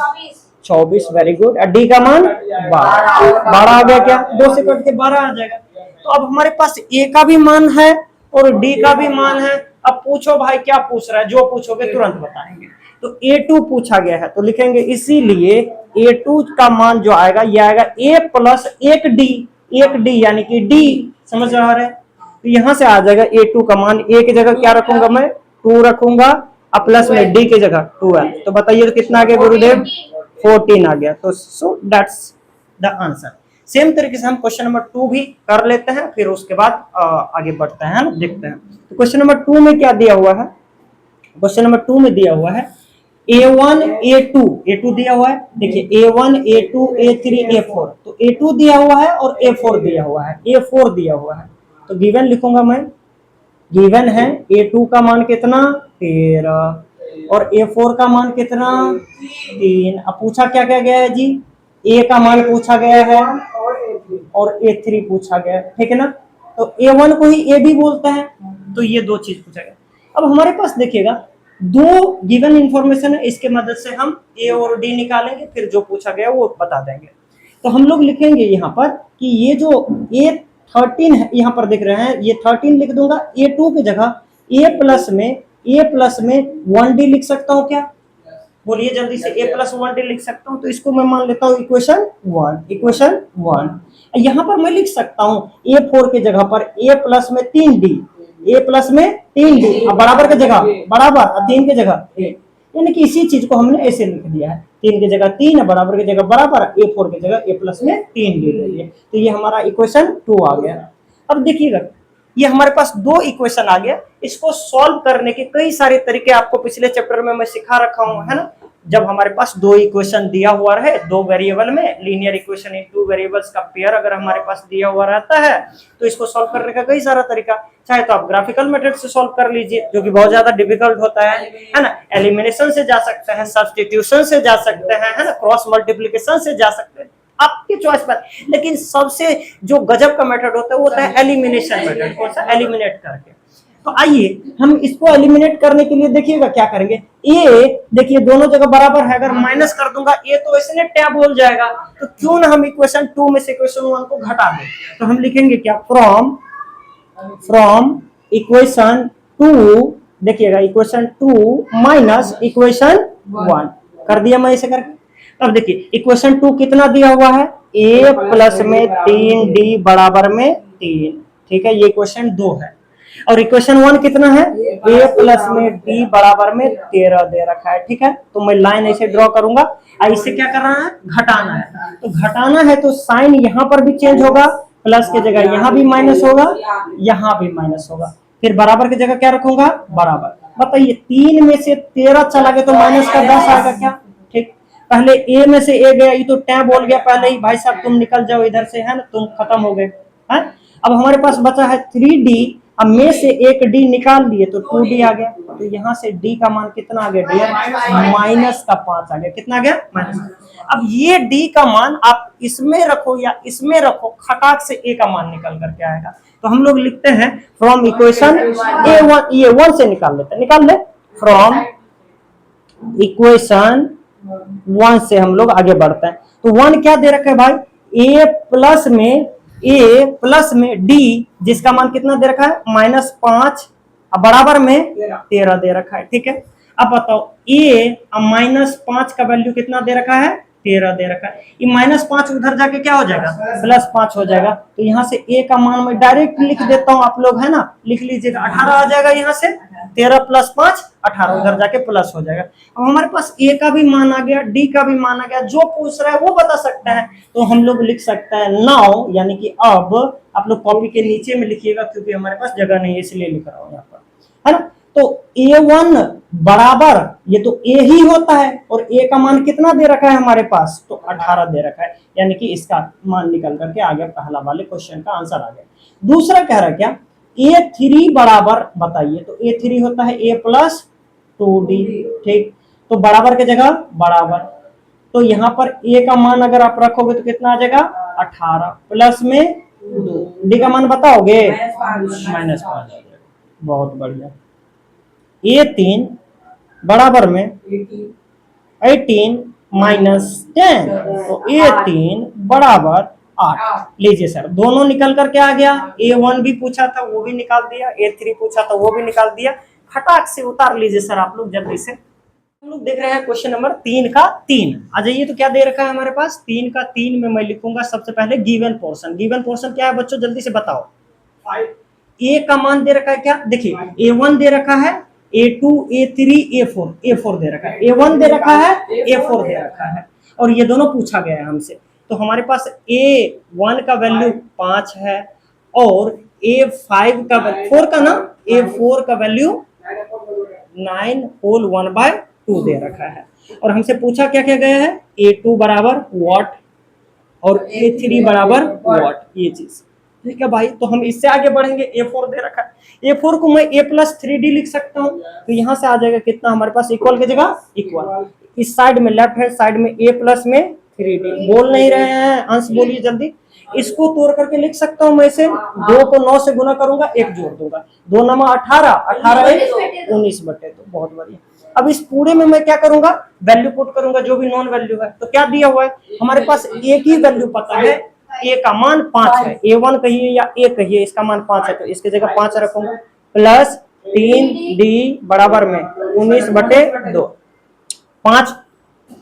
24। Very good. डी का मान 12 आ गया, क्या 2 से कट के 12 आ जाएगा। तो अब हमारे पास ए का भी मान है और डी का भी मान है। अब पूछो भाई क्या पूछ रहा है, जो पूछोगे तुरंत बताएंगे। तो A2 पूछा गया है तो लिखेंगे इसीलिए A2 का मान जो आएगा ये आएगा A प्लस 1D यानी कि D, समझ रहा है। तो यहां से आ जाएगा A2 का मान, A की जगह क्या रखूंगा मैं 2 रखूंगा, अब प्लस में D की जगह 12। तो बताइए तो कितना आ गया गुरुदेव 14 आ गया। तो so that's the answer. Same तरीके से हम क्वेश्चन नंबर 2 भी कर लेते हैं, फिर उसके बाद आगे बढ़ते हैं, देखते हैं। तो क्वेश्चन नंबर 2 में क्या दिया हुआ है, क्वेश्चन नंबर 2 में दिया हुआ है A1 A2 दिया हुआ है। देखिए A1 A2 A3 A4, तो A2 दिया हुआ है और A4 दिया हुआ है, A4 दिया हुआ है। तो गिवन लिखूंगा मैं, गिवन है A2 का मान कितना 13 और A4 का मान कितना 3। अब पूछा क्या क्या गया है जी, A का मान पूछा गया है और A3 पूछा गया है, ठीक है ना। तो A1 को ही A भी बोलते हैं, तो ये 2 चीज पूछा गया। अब हमारे पास देखिएगा 2 गिवन इंफॉर्मेशन है, इसके मदद से हम A और D निकालेंगे, फिर जो पूछा गया वो बता देंगे। तो हम लोग लिखेंगे यहाँ पर कि ये जो A13 है, यहाँ पर देख रहे हैं ये 13 लिख दूंगा, A2 की जगह A प्लस में 1D लिख सकता हूँ क्या, बोलिए जल्दी से। A प्लस 1D लिख सकता हूँ, तो इसको मैं मान लेता हूँ इक्वेशन 1। यहाँ पर मैं लिख सकता हूँ A4 की जगह पर A प्लस में 3D, बराबर की जगह बराबर, 3 की जगह A, यानी कि इसी चीज को हमने ऐसे लिख दिया है, 3 की जगह 3, बराबर की जगह बराबर, A4 की जगह A प्लस में 3D ले लिए। तो ये हमारा इक्वेशन 2 आ गया। अब देखिएगा ये हमारे पास 2 इक्वेशन आ गया। इसको सॉल्व करने के कई सारे तरीके आपको पिछले चैप्टर में मैं सिखा रखा हूं, है ना। जब हमारे पास 2 इक्वेशन दिया हुआ रहे 2 वेरिएबल में, लीनियर इक्वेशन इन 2 वेरिएबल्स का पेयर अगर हमारे पास दिया हुआ रहता है तो इसको सॉल्व करने का कई सारा तरीका, चाहे तो आप ग्राफिकल मेथड से सॉल्व कर लीजिए जो कि बहुत ज्यादा डिफिकल्ट होता है ना। एलिमिनेशन से जा सकते हैं, सब्स्टिट्यूशन से जा सकते हैं, है ना, क्रॉस मल्टीप्लिकेशन से जा सकते हैं, आपकी चॉइस पर। लेकिन सबसे जो गजब का मेथड होता है वो होता है एलिमिनेशन मेथड। कौन सा, एलिमिनेट करके। तो आइए हम इसको एलिमिनेट करने के लिए देखिएगा क्या करेंगे। ए देखिए दोनों जगह बराबर है, अगर माइनस कर दूंगा ए तो इसने टैब हो जाएगा, तो क्यों ना हम इक्वेशन 2 में से इक्वेशन 1 को घटा दें। तो हम लिखेंगे क्या, फ्रॉम इक्वेशन 2, देखिएगा इक्वेशन 2 माइनस इक्वेशन 1 कर दिया मैं इसे करके। अब देखिए इक्वेशन 2 कितना दिया हुआ है, A प्लस में 3D बराबर में 3, ठीक है, ये इक्वेशन 2 है। और इक्वेशन 1 कितना है, A प्लस में D बराबर में 13 दे रखा है, ठीक है। तो मैं लाइन ऐसे ड्रॉ करूंगा, इसे क्या करना है, घटाना है। तो घटाना है तो साइन यहाँ पर भी चेंज होगा, प्लस की जगह यहाँ भी माइनस होगा, यहाँ भी माइनस होगा, फिर बराबर की जगह क्या रखूंगा, बराबर। बताइए 3 में से 13 चला गया तो माइनस का 10 आएगा क्या, ठीक। पहले A में से A गया, ये तो टैब बोल गया पहले ही, भाई साहब तुम निकल जाओ इधर से, है ना, तुम खत्म हो गए, है। अब हमारे पास बचा है 3D, अब में से एक D निकाल लिए तो 2D आ गया। तो यहाँ से D का मान कितना आ गया डियर, माइनस का 5 आ गया। कितना आ गया, माइनस। अब ये D का मान आप इसमें रखो या इसमें रखो, खटाक से A का मान निकल करके आएगा। तो हम लोग लिखते हैं फ्रॉम इक्वेशन A1, ये 1 से निकाल लेते हैं, निकाल ले। फ्रॉम इक्वेशन 1 से हम लोग आगे बढ़ते हैं। तो 1 क्या दे रखा है भाई, A प्लस में D, जिसका मान कितना दे रखा है, -5, बराबर में 13 दे रखा है, ठीक है। अब बताओ A -5 का वैल्यू कितना दे रखा है, 13 दे रखा है। ये -5 उधर जाके क्या हो जाएगा, +5 हो जाएगा। तो यहाँ से A का मान मैं डायरेक्ट लिख देता हूँ, आप लोग है ना, लिख लीजिएगा 18 आ जाएगा। यहाँ से 13 + 5 18, उधर जाके प्लस हो जाएगा। अब हमारे पास A का भी मान आ गया, D का भी मान आ गया, जो पूछ रहा है वो बता सकता है। तो हम लोग लिख सकते हैं नाउ, यानी कि अब। आप लोग कॉपी के नीचे में लिखिएगा क्योंकि हमारे पास जगह नहीं है इसलिए लिख रहा हूँ यहाँ पर, है ना। तो A1 बराबर, ये तो A ही होता है, और A का मान कितना दे रखा है हमारे पास, तो 18 दे रखा है, यानी कि इसका मान निकल करके आ गया, पहला वाले क्वेश्चन का आंसर आ गया। दूसरा कह रहा है क्या, A3 बराबर, बताइए, तो A3 होता है A प्लस 2D, ठीक। तो बराबर की जगह बराबर, तो यहाँ पर A का मान अगर आप रखोगे तो कितना आ जाएगा, 18 प्लस में 2, डी का मान बताओगे? -5। बहुत बढ़िया। A3 बराबर में 18 -10, तो A3 बराबर 8। लीजिए सर, दोनों निकल करके आ गया। A1 भी पूछा था वो भी निकाल दिया, A3 पूछा था वो भी निकाल दिया। खटाक से उतार लीजिए सर आप लोग जल्दी से। हम लोग देख रहे हैं क्वेश्चन नंबर 3 का 3। आ जाइए, तो क्या दे रखा है हमारे पास? 3 का 3 में मैं लिखूंगा सबसे पहले गिवन पोर्शन। गिवन पोर्शन क्या है बच्चों, जल्दी से बताओ। ए का मान दे रखा है क्या? देखिए A1 दे रखा है, A2, A3, A4 दे रखा है, A1 दे रखा है, A4 दे रखा है, और ये दोनों पूछा गया है हमसे। तो हमारे पास A1 का वैल्यू 5 है और A5 का 4 का ना, A4 का वैल्यू 9 होल 1/2 दे रखा है। और हमसे पूछा क्या क्या गया है? A2 बराबर वॉट और A3 बराबर वॉट, ये चीज। ठीक है भाई, तो हम इससे आगे बढ़ेंगे। A4 दे रखा है, A4 को मैं A+3D लिख सकता हूँ। तो यहाँ से आ जाएगा कितना हमारे पास? इक्वल की जगह इक्वल, इस साइड में लेफ्ट हैंड साइड में A प्लस में 3D। बोल नहीं रहे हैं अंश, बोलिए जल्दी। इसको तोड़ करके लिख सकता हूँ मैं इसे। 2 को 9 से गुना करूंगा, 1 जोड़ दूंगा, 2 9 18, 18 19/2। बहुत बढ़िया। अब इस पूरे में मैं क्या करूंगा? वैल्यू पुट करूंगा, जो भी नॉन वैल्यू है। तो क्या दिया हुआ है हमारे पास? एक ही वैल्यू पता है, ए का मान 5 है। A1 कहिए या ए कहिए, इसका मान 5 है, तो इसकी जगह 5 रखूंगा। प्लस 3D बराबर में 19/2। 5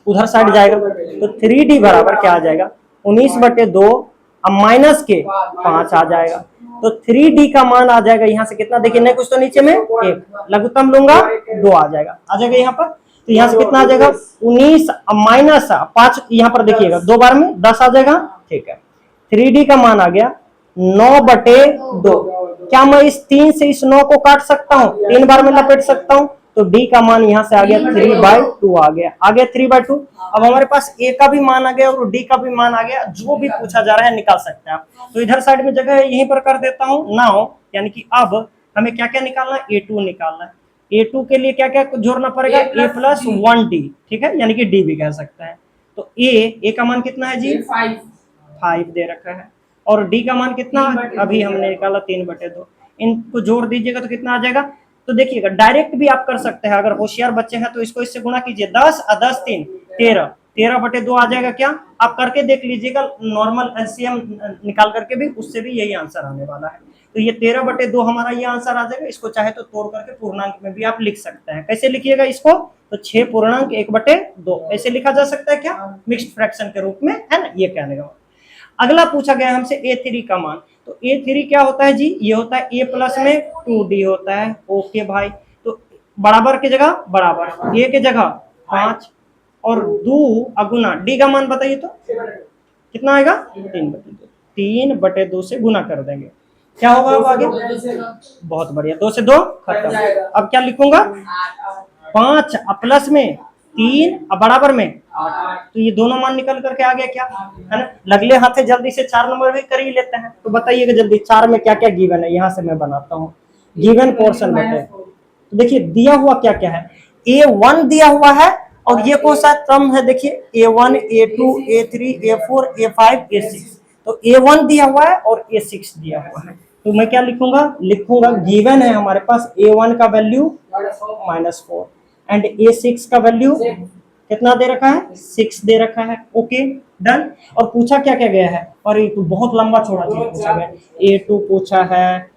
उधर साइड जाएगा, तो 3D बराबर क्या आ जाएगा? 19/2। अब माइनस के 5 आ जाएगा, तो 3D का मान आ जाएगा यहाँ से कितना? देखिए नहीं कुछ तो नीचे में 1, लघुत्तम लूंगा 2 आ जाएगा यहाँ पर। तो यहाँ से कितना आ जाएगा? 19 माइनस 5, यहाँ पर देखिएगा 2 बार में 10 आ जाएगा। ठीक है, 3D का मान आ गया 9/2। क्या मैं इस 3 से इस 9 को काट सकता हूँ? 3 बार में लपेट सकता हूँ, तो D का मान यहाँ से आ गया 3/2 आ गया। 3/2। अब हमारे पास A का भी मान आ गया और D का भी मान आ गया। जो भी पूछा जा रहा है निकाल सकते हैं आप। तो इधर साइड में जगह है, यहीं पर कर देता हूँ। नाउ यानी कि अब हमें क्या क्या निकालना है? A2 निकालना है। A2 के लिए क्या क्या जोड़ना पड़ेगा? A+1D, ठीक है, यानी कि D भी कह सकते हैं। तो A का मान कितना है जी? 5 दे रखा है, और D का मान कितना? अभी हमने निकाला 3/2। इनको जोड़ दीजिएगा तो कितना आ जाएगा? तो देखिएगा डायरेक्ट भी आप कर सकते हैं, अगर होशियार बच्चे हैं तो इसको इससे गुणा कीजिए। 10 और 10 3 13, 13/2 आ जाएगा। क्या आप करके देख लीजिएगा, नॉर्मल एलसीएम निकाल करके भी, उससे भी यही आंसर आने वाला है। तो ये 13/2 हमारा ये आंसर आ जाएगा। इसको चाहे तो तोड़ करके पूर्णांक में भी आप लिख सकते हैं। कैसे लिखिएगा इसको? तो 6.1/2 ऐसे लिखा जा सकता है। क्या मिक्स्ड फ्रैक्शन के रूप में, है ना, ये कहने का। अगला पूछा गया हमसे A3 का मान। तो A3 क्या होता है जी? ये होता है A प्लस में 2D होता है। ओके भाई, तो बराबर की जगह बराबर, A की जगह 5 और 2 अगुना D का मान बताइए तो कितना आएगा? 3/2। 3/2 से गुना कर देंगे, क्या होगा अब आगे? बहुत बढ़िया, 2 से 2 खत्म। अब क्या लिखूंगा? 5 प्लस में 3 बराबर में 8। तो ये दोनों मान निकल करके आ गया। क्या है ना? लगले हाथे जल्दी से 4 नंबर भी कर ही लेते हैं। तो बताइएगा जल्दी 4 में क्या क्या गिवन है। यहाँ से मैं बनाता हूँ गिवन पोर्शन बताइए। तो देखिए दिया हुआ क्या क्या है? A1 दिया हुआ है, और ये कौन सा क्रम है? देखिए A1, A2, A3, A4, A5, A6। तो A1 दिया हुआ है और A6 दिया हुआ है। तो मैं क्या लिखूंगा गिवन है हमारे पास A1 का वैल्यू -4 एंड A6 का वैल्यू कितना दे रखा है? 6 दे रखा है। Okay done. और पूछा क्या क्या गया है? और ये तो बहुत लंबा चौड़ा चीज पूछा गया है। A2 पूछा है,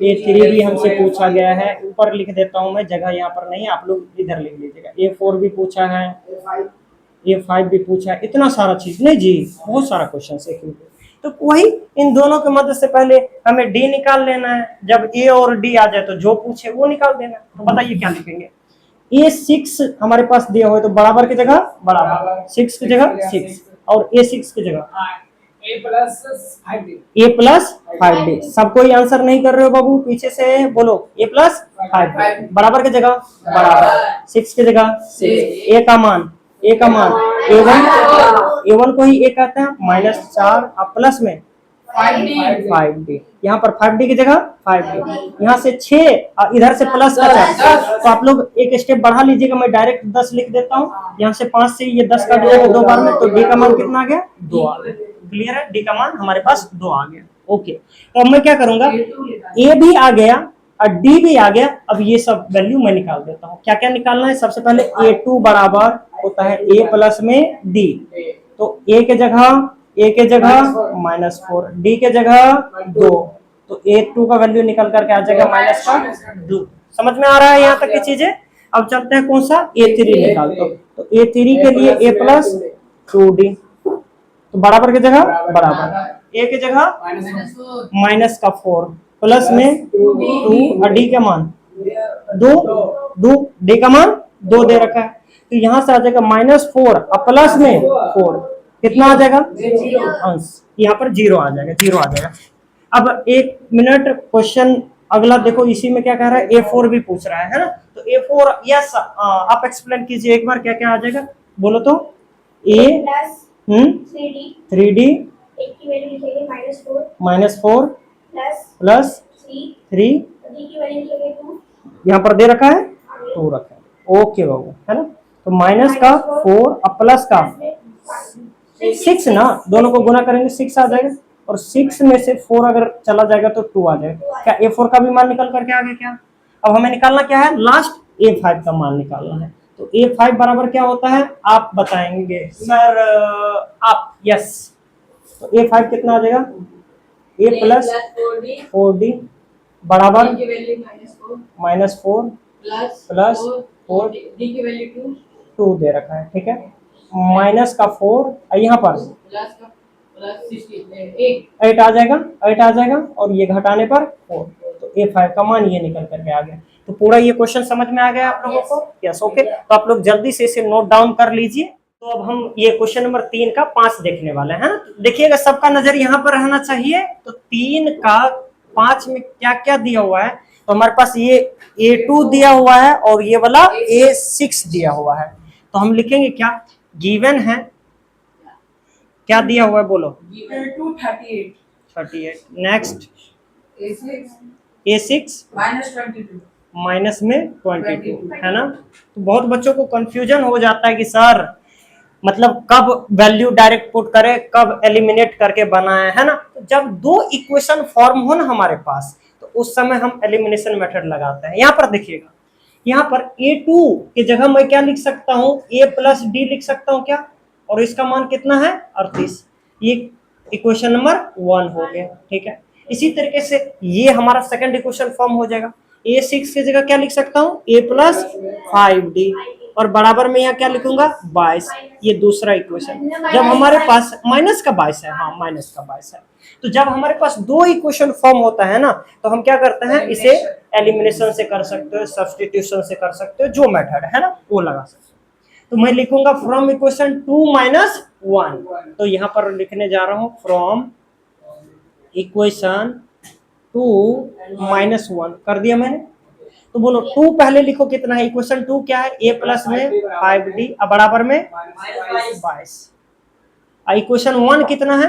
A3 भी हमसे पूछा गया है। ऊपर लिख देता हूं मैं, जगह यहाँ पर नहीं, आप लोग इधर लिख लीजिएगा। A4 भी पूछा है, A5 भी पूछा है। इतना सारा चीज नहीं जी, बहुत सारा क्वेश्चन है। तो वही इन दोनों के मदद से पहले हमें D निकाल लेना है। जब A और D आ जाए तो जो पूछे वो निकाल देना। तो बताइए क्या लिखेंगे? A6 हमारे पास दिया हुआ है, तो बराबर की जगह बराबर, 6 की जगह 6, और A6 की जगह A+5D। सबको ही आंसर नहीं कर रहे हो बाबू, पीछे से बोलो। A+5D बराबर की जगह बराबर, 6 की जगह 6। A का मान A1 को ही A कहते हैं, -4 प्लस में 5D। यहाँ पर 5D की जगह 5D, यहाँ से 6, इधर से प्लस का 4। तो आप लोग एक स्टेप बढ़ा लीजिएगा, मैं डायरेक्ट 10 लिख देता हूँ। यहाँ से 5 से ये 10 काट जाएगा 2 बार में, तो D का मान कितना आ गया? 2 आ गया। क्लियर है, डी का मान हमारे पास 2 आ गया। ओके, तो अब मैं क्या करूंगा, ए भी आ गया और डी भी आ गया। अब ये सब वैल्यू मैं निकाल देता हूँ। क्या क्या निकालना है, सबसे पहले A2 बराबर होता है A प्लस में D, तो A के जगह -4, D के जगह 2, तो A2 का वैल्यू निकल करके आ जाएगा -2। समझ में आ रहा है यहाँ तक की चीजें। अब चलते हैं कौन सा, A3 निकालते हैं। तो A3 के लिए A प्लस 2D, तो बराबर की जगह बराबर, A की जगह माइनस का 4 प्लस में 2 और D का मान 2, D का मान 2 दे रखा है, तो यहाँ से आ जाएगा -4 और प्लस में 4, कितना आ जाएगा अंश, यहाँ पर 0 आ जाएगा। अब 1 मिनट, क्वेश्चन अगला देखो, इसी में क्या कह रहा है, A4 भी पूछ रहा है ना। तो A4 यस, आप एक्सप्लेन कीजिए एक बार, क्या क्या आ जाएगा बोलो तो। A 3D -4 प्लस 3, यहाँ पर दे रखा है 2 रखा है। ओके बाबू, है ना। तो माइनस का 4 और प्लस का 6 ना, दोनों को गुना करेंगे 6 आ जाएगा, और 6 में से 4 अगर चला जाएगा तो 2 आ जाएगा। क्या A4 का भी मान निकल करके आ गया क्या। अब हमें निकालना क्या है, लास्ट A5 का मान निकालना है। तो A5 बराबर क्या होता है आप बताएंगे सर, आप यस। तो A5 कितना आ जाएगा, A प्लस 4D बराबर -4 प्लस 4, टू दे रखा है, ठीक है, माइनस का 4, यहाँ पर 8 आ जाएगा और ये घटाने पर 4, तो A5 का मान ये निकल करके आ गया। तो पूरा ये क्वेश्चन समझ में आ गया आप लोगों को, यस ओके। तो आप लोग जल्दी से इसे नोट डाउन कर लीजिए। तो अब हम ये क्वेश्चन नंबर 3 का 5 देखने वाले हैं। देखिएगा सबका नजर यहाँ पर रहना चाहिए। तो 3 का 5 में क्या क्या दिया हुआ है, तो हमारे पास ये A2 दिया हुआ है और ये वाला A6 दिया हुआ है। तो हम लिखेंगे क्या, गिवन है, क्या दिया हुआ है बोलो, 38, नेक्स्ट A6 माइनस में 22, है ना। तो बहुत बच्चों को कंफ्यूजन हो जाता है कि सर मतलब कब वैल्यू डायरेक्ट पुट करें, कब एलिमिनेट करके बनाए, है ना। तो जब 2 इक्वेशन फॉर्म हो ना हमारे पास, तो उस समय हम एलिमिनेशन मेथड लगाते हैं। यहाँ पर देखिएगा, यहाँ पर A2 की जगह मैं क्या लिख सकता हूँ, A प्लस D लिख सकता हूँ क्या, और इसका मान कितना है 38। ये इक्वेशन नंबर 1 हो गया, ठीक है। इसी तरीके से ये हमारा सेकंड इक्वेशन फॉर्म हो जाएगा। A6 की जगह क्या लिख सकता हूँ, A प्लस 5D, और बराबर में यहाँ क्या लिखूंगा 22। ये दूसरा इक्वेशन, जब हमारे पास माइनस का 22 है, हाँ माइनस का 22 है, तो जब हमारे पास 2 इक्वेशन फॉर्म होता है ना, तो हम क्या करते हैं, इसे एलिमिनेशन से कर सकते हो, सब्स्टिट्यूशन से कर सकते हो, जो मेथड है ना वो लगा सकते हो। तो मैं लिखूंगा फ्रॉम इक्वेशन 2 माइनस 1, तो यहाँ पर लिखने जा रहा हूँ फ्रॉम इक्वेशन 2 माइनस 1 कर दिया मैंने। तो बोलो 2 पहले लिखो कितना है, इक्वेशन 2 क्या है, A प्लस में 5D बराबर में 22, इक्वेशन 1 कितना है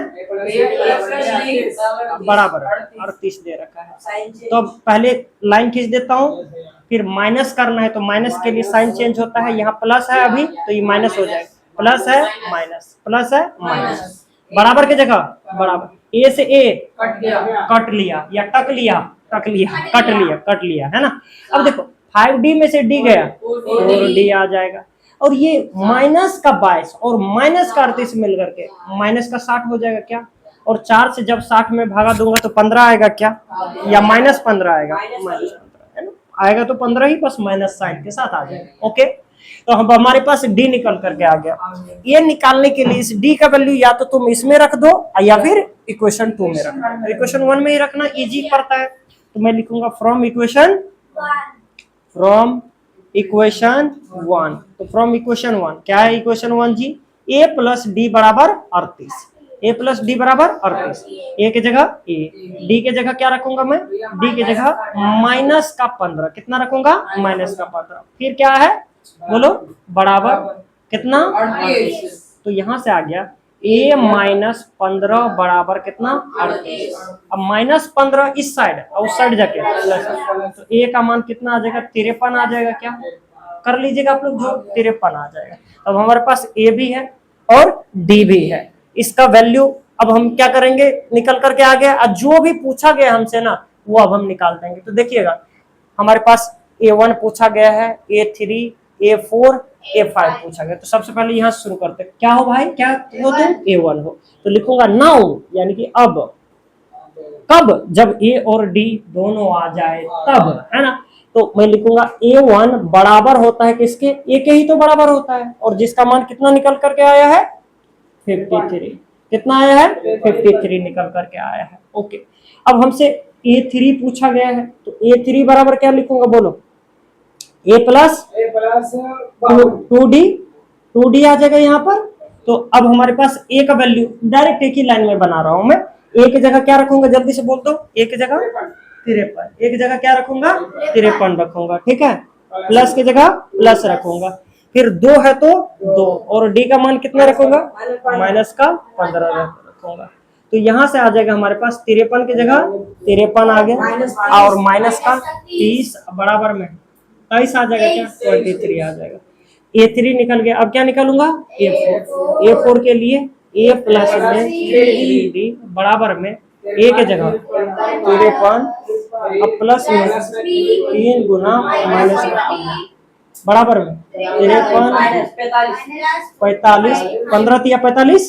बराबर 38 दे रखा है। तो अब पहले लाइन खींच देता हूँ, फिर माइनस करना है, तो माइनस के लिए साइन चेंज होता है, यहाँ प्लस है अभी तो ये माइनस हो जाएगा, प्लस है माइनस, प्लस है माइनस, बराबर की जगह बराबर, A से A कट लिया या कट लिया, है ना। अब देखो 5D में से D गया, 4D आ जाएगा, और ये माइनस का 22 और माइनस का 38 मिल करके माइनस का 60 हो जाएगा क्या, और 4 से जब 60 में भागा दूंगा तो 15 आएगा क्या, या -15 आएगा, -15 है ना, आएगा तो 15 ही, बस माइनस साइन के साथ आ जाएगा। ओके, तो हम हमारे पास D निकल करके आ गया। ये निकालने के लिए इस D का वैल्यू या तो तुम इसमें रख दो या फिर इक्वेशन 2 में रखना, इक्वेशन 1 में ही रखना इजी पड़ता है। तो मैं लिखूंगा फ्रॉम इक्वेशन 1, तो फ्रॉम इक्वेशन 1 क्या है, इक्वेशन 1 जी, A प्लस D बराबर 38, A प्लस D बराबर 38, A की जगह A, D की जगह क्या रखूंगा मैं, D की जगह माइनस का 15, कितना रखूंगा माइनस का 15, फिर क्या है बोलो बराबर कितना 38, तो यहाँ से आ गया A माइनस 15 बराबर कितना 38। अब माइनस 15 इस साइड और उस साइड जाके प्लस, तो A का मान कितना आ जाएगा 53 आ जाएगा, क्या कर लीजिएगा आप लोग, जो 53 आ जाएगा। अब हमारे पास A भी है और D भी है, इसका वैल्यू अब हम क्या करेंगे, निकल करके आ गया, और जो भी पूछा गया हमसे ना वो अब हम निकाल देंगे। तो देखिएगा हमारे पास A1 पूछा गया है, A3, A4, A5 पूछा गया। तो सबसे पहले यहाँ शुरू करते हैं। क्या हो भाई, क्या हो तुम? A1 हो। तो लिखूंगा नाउ, यानी कि अब। कब? जब A और D दोनों आ जाए तब, है ना। तो मैं लिखूंगा A1 बराबर होता है किसके? A के ही तो बराबर होता है, और जिसका मान कितना निकल करके आया है? 53। कितना आया है? 53 निकल करके आया है। ओके, अब हमसे A3 पूछा गया है, तो A3 बराबर क्या लिखूंगा, बोलो? A प्लस 2D, 2D आ जाएगा यहाँ पर। तो अब हमारे पास A का वैल्यू डायरेक्ट एक ही लाइन में बना रहा हूं मैं। A की जगह क्या रखूंगा, जल्दी से बोल दो। A की जगह 53, A की जगह क्या रखूंगा? 53 रखूंगा, ठीक है। प्लस की जगह प्लस रखूंगा, फिर 2 है तो 2, और D का मान कितना रखूंगा? माइनस का 15 रखूंगा। तो यहाँ से आ जाएगा हमारे पास 53 की जगह 53 आ गया, और माइनस का 30 बराबर में 23 आ जाएगा, क्या 23 आ जाएगा। A3 निकल गया, अब क्या निकालूंगा? A4। A4 के लिए A प्लस में 3D बराबर में A के जगह 53 अब प्लस में 3 गुना माइनस बराबर में 53 45 15 या 45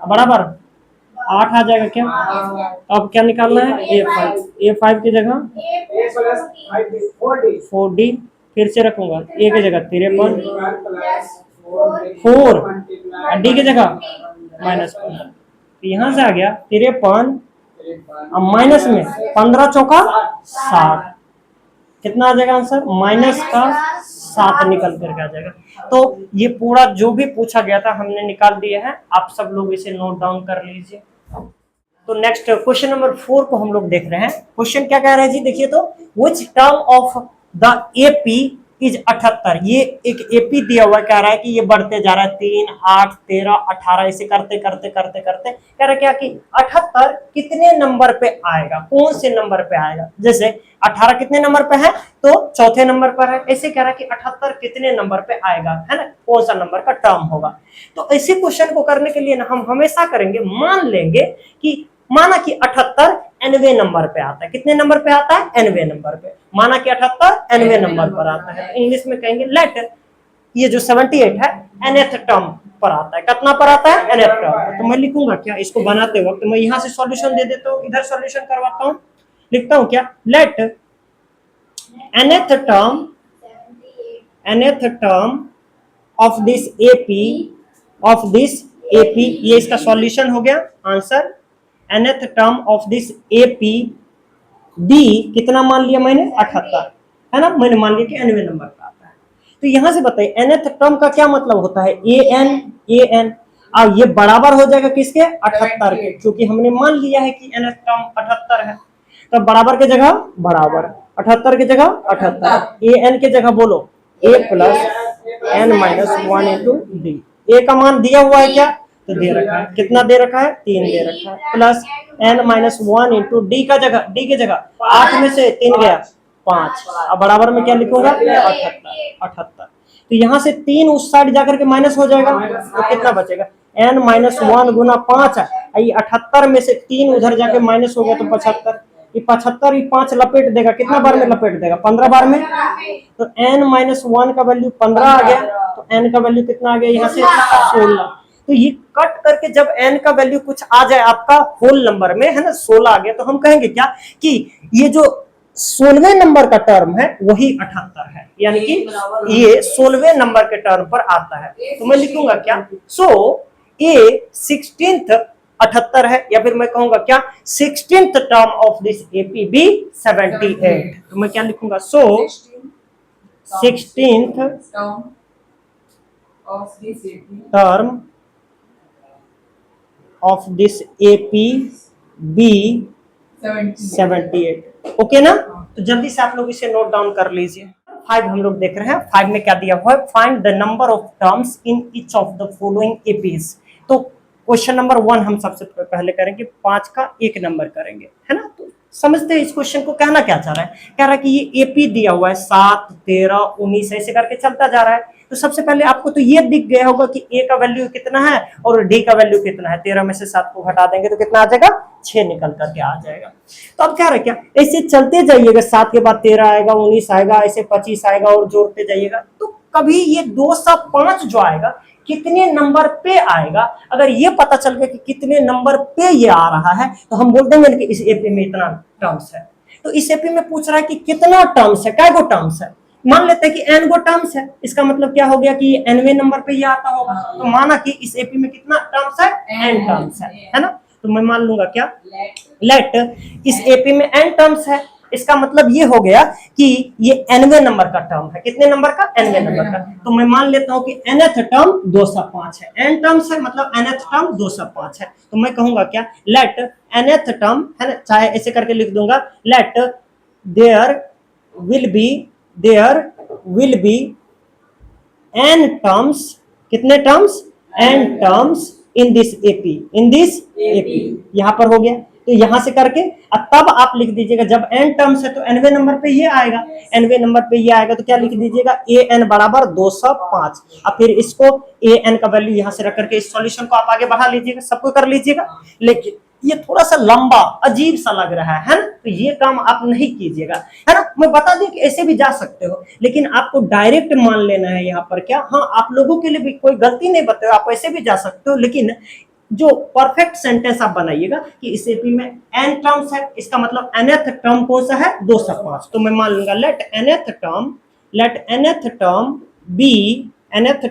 बराबर 8 आ जाएगा, क्या? अब क्या निकालना है? A5। A5 की जगह 4D, फिर से रखूंगा A की जगह 53 4, D की जगह -15। तो यहाँ से आ गया 53, अब माइनस में 15 चौका 60, कितना आ जाएगा आंसर? माइनस का 7 निकल करके आ जाएगा। तो ये पूरा जो भी पूछा गया था हमने निकाल दिया है, आप सब लोग इसे नोट डाउन कर लीजिए। तो नेक्स्ट क्वेश्चन नंबर 4 को हम लोग देख रहे हैं। क्वेश्चन क्या कह रहा है जी, देखिए तो, which term of the AP is 78। ये एक एपी दिया हुआ कह रहा है कि ये बढ़ते जा रहा है 3, 8, 13, 18 ऐसे करते करते करते करते कह रहा है क्या कि 78 कितने नंबर पे आएगा, कौन से नंबर पे आएगा। जैसे 18 कितने नंबर पे है, तो चौथे नंबर पर है। ऐसे कह रहा है कि 78 कितने नंबर पे आएगा, है ना, कौन सा नंबर का टर्म होगा। तो ऐसे क्वेश्चन को करने के लिए ना हम हमेशा करेंगे, मान लेंगे कि माना कि 78 nवे नंबर पे आता है। कितने नंबर पे आता है? nवे नंबर पे। माना कि 78 nवे नंबर पर आता है, तो इंग्लिश में कहेंगे लेट ये जो 78 है nth टर्म पर आता है। कितना पर आता है? nth term. तो मैं लिखूंगा क्या, इसको बनाते वक्त मैं यहां से सॉल्यूशन दे देता हूं, इधर सॉल्यूशन करवाता हूं। लिखता हूं क्या, let nth term of this AP, ये इसका सॉल्यूशन हो गया answer. nth term of this AP D कितना मान लिया मैंने? 78, है ना, मैंने मान लिया कि nवे नंबर का आता है। तो यहां से बताइए nth टर्म का क्या मतलब होता है? an। अब ये बराबर हो जाएगा किसके? 78 के, क्योंकि हमने मान लिया है कि nth टर्म 78 है। तो बराबर के जगह बराबर, 78 की जगह 78, an की जगह बोलो a plus n minus 1 into d. A का मान दिया हुआ है क्या? तो दे रखा है, कितना दे रखा है? 3 दे रखा है, plus n minus 1 into D का जगह, डी की जगह 8 में से 3 गया 5, अब बराबर में क्या लिखूंगा? 78। तो यहाँ से 3 उस साइड जाकर के माइनस हो जाएगा, तो कितना बचेगा? n माइनस 1 गुना 5 है, ये 78 में से 3 उधर जाके माइनस हो गया तो 75। ये 75 ही 5 लपेट देगा, कितना बार में लपेट देगा? 15 बार में। तो n माइनस 1 का वैल्यू 15 आ गया, तो n का वैल्यू कितना आ गया यहाँ से? 16। तो ये कट करके जब n का वैल्यू कुछ आ जाए आपका होल नंबर में, है ना, 16 आ गया, तो हम कहेंगे क्या कि ये जो 16वें नंबर का टर्म है वही 78 है, यानी कि ये 16वें नंबर के टर्म पर आता है। तो मैं लिखूंगा क्या, सो ए 16th 78 है, या फिर मैं कहूंगा क्या 16th term of this AP be 78। तो मैं क्या लिखूंगा, so 16th term of this AP be 78। Okay ना। तो जल्दी से आप लोग इसे नोट डाउन कर लीजिए। 5 हम लोग देख रहे हैं। 5 में क्या दिया हुआ है, find the number of terms in each of the following APs. तो क्वेश्चन नंबर 1 हम सबसे पहले करेंगे, 5 का 1 नंबर करेंगे, है ना। तो समझते हैं इस क्वेश्चन को, कहना क्या चाह रहा है, कह रहा है कि ये एपी दिया हुआ है 7, 13, 19 ऐसे करके चलता जा रहा है। तो तो सबसे पहले आपको तो ये दिख गया होगा कि ए का वैल्यू कितना है और डी का वैल्यू कितना है। 13 में से 7 को घटा देंगे तो कितना आ जाएगा, 6 निकल करके आ जाएगा। तो अब क्या रहे, क्या ऐसे चलते जाइएगा, 7 के बाद 13 आएगा, 19 आएगा, ऐसे 25 आएगा और जोड़ते जाइएगा। तो कभी ये 205 जो आएगा कितने नंबर पे आएगा, अगर ये पता चल गया कि कितने नंबर पे ये आ रहा है तो हम बोल देंगे कि इस एपी में इतना टर्म्स है। तो इस एपी में पूछ रहा है कि कितना टर्म्स है, क्या गो टर्म्स है। मान लेते हैं कि n गो टर्म्स है, इसका मतलब क्या हो गया कि ये nवें नंबर पे ये आता होगा। तो माना कि इस एपी में कितना टर्म्स है, n टर्म्स है ना। तो मैं मान लूंगा क्या, लेट इस एपी में n टर्म्स है, इसका मतलब ये हो गया कि ये nवें नंबर का टर्म है। कितने नंबर का, nवें नंबर का। तो मैं मान लेता हूं कि nth टर्म 205 है, n टर्म्स है मतलब nth टर्म 205 है। तो मैं कहूंगा क्या, लेट nth टर्म है ना, चाहे ऐसे करके लिख दूंगा, let there will be n terms, कितने terms, n terms in this AP, यहां पर हो गया। तो यहां से करके अब तब आप लिख दीजिएगा, जब n टर्म्स है तो nवें नंबर पे ये आएगा, nवें नंबर पे ये आएगा तो क्या लिख दीजिएगा, an बराबर 205। अब फिर इसको an का वैल्यू यहां से रख करके इस सॉल्यूशन को आप आगे बढ़ा लीजिएगा, सबको कर लीजिएगा। लेकिन ये थोड़ा सा लंबा अजीब सा लग रहा है ना, तो ये काम आप नहीं कीजिएगा, है ना। मैं बता दूं कि ऐसे भी जा सकते हो, लेकिन आपको डायरेक्ट मान लेना है यहाँ पर क्या। हाँ, आप लोगों के लिए भी कोई गलती नहीं बताओ, आप ऐसे भी जा सकते हो, लेकिन जो परफेक्ट सेंटेंस आप बनाइएगा कि इस एपी में n टर्म्स है, इसका मतलब nth टर्म कौन सा है, 205। तो मैं मान लूंगा लेट nth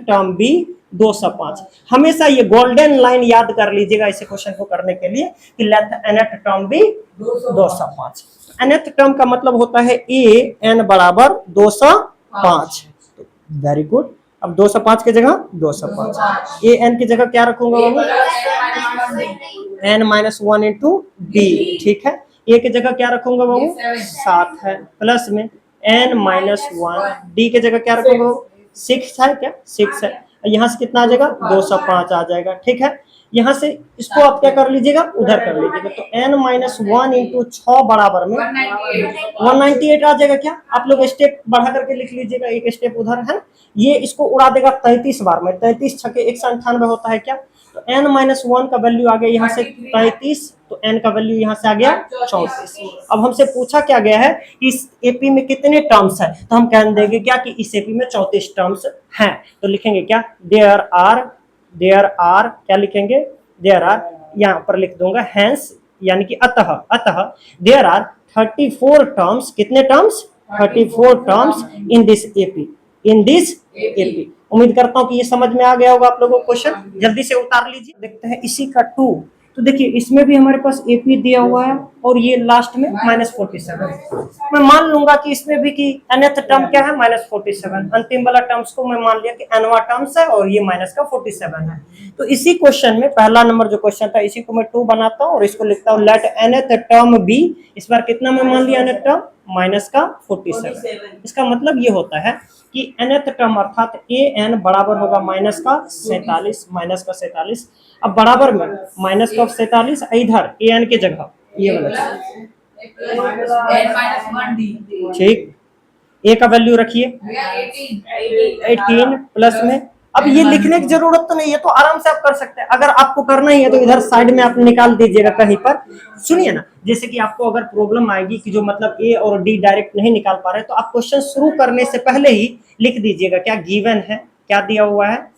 टर्म बी 205। हमेशा ये गोल्डन लाइन याद कर लीजिएगा इसे क्वेश्चन को करने के लिए कि let nth term be 205। nth term का मतलब होता है ए एन बराबर 205। Very good. अब 205 की जगह 205, ए एन की जगह क्या रखूंगा बाबू, n-1 इंटू डी, ठीक है। ए की जगह क्या रखूंगा बाबू, 7 है, प्लस में n-1, डी की जगह क्या रखूंगा बाबू, 6 है, क्या 6 है। यहाँ से कितना आ जाएगा, 205 आ जाएगा, ठीक है। यहाँ से इसको आप क्या कर लीजिएगा, उधर कर लीजिएगा। तो n-1 इंटू 6 बराबर में 198 आ जाएगा। क्या आप लोग स्टेप बढ़ा करके लिख लीजिएगा, एक स्टेप उधर है ना। ये इसको उड़ा देगा 33 बार में, 33 छके 198 होता है क्या। तो n-1 का वैल्यू आ गया यहाँ से 33, तो n का वैल्यू यहाँ से आ गया 34। अब हमसे पूछा क्या गया है कि इस एपी में कितने टर्म्स है, तो हम कह देंगे क्या कि इस एपी में 34 टर्म्स हैं। तो लिखेंगे क्या, देयर आर क्या लिखेंगे, देयर आर, यहाँ पर लिख दूंगा हैंस, यानी कि अतः देयर आर 34 टर्म्स, कितने terms, 34 terms in this AP. उम्मीद करता हूं कि ये समझ में आ गया होगा आप लोगों को। क्वेश्चन जल्दी से उतार लीजिए, देखते हैं इसी का 2। तो देखिए इसमें भी हमारे पास एपी दिया हुआ है और ये लास्ट में -47। मैं मान लूंगा कि इसमें भी कि nth टर्म क्या है, -47। अंतिम वाला टर्म्स को मैं मान लिया कि nवा टर्म्स है और ये -47 है। तो इसी क्वेश्चन में पहला नंबर जो क्वेश्चन था, इसी को मैं 2 बनाता हूँ और इसको लिखता हूँ लेट nth टर्म बी। इस बार कितना मैं मान लिया nth टर्म, -47। इसका मतलब ये होता है कि nth टर्म अर्थात an बराबर होगा -47। अब बराबर में -47, इधर an की जगह ये वाला, ठीक, a का वैल्यू रखिए 18 प्लस में। अब ये लिखने की जरूरत तो नहीं है, तो आराम से आप कर सकते हैं। अगर आपको करना ही है तो इधर साइड में आप निकाल दीजिएगा कहीं पर। सुनिए ना, जैसे कि आपको अगर प्रॉब्लम आएगी कि जो मतलब ए और डी डायरेक्ट नहीं निकाल पा रहे, तो आप क्वेश्चन शुरू करने से पहले ही लिख दीजिएगा क्या गिवन है, क्या दिया हुआ है,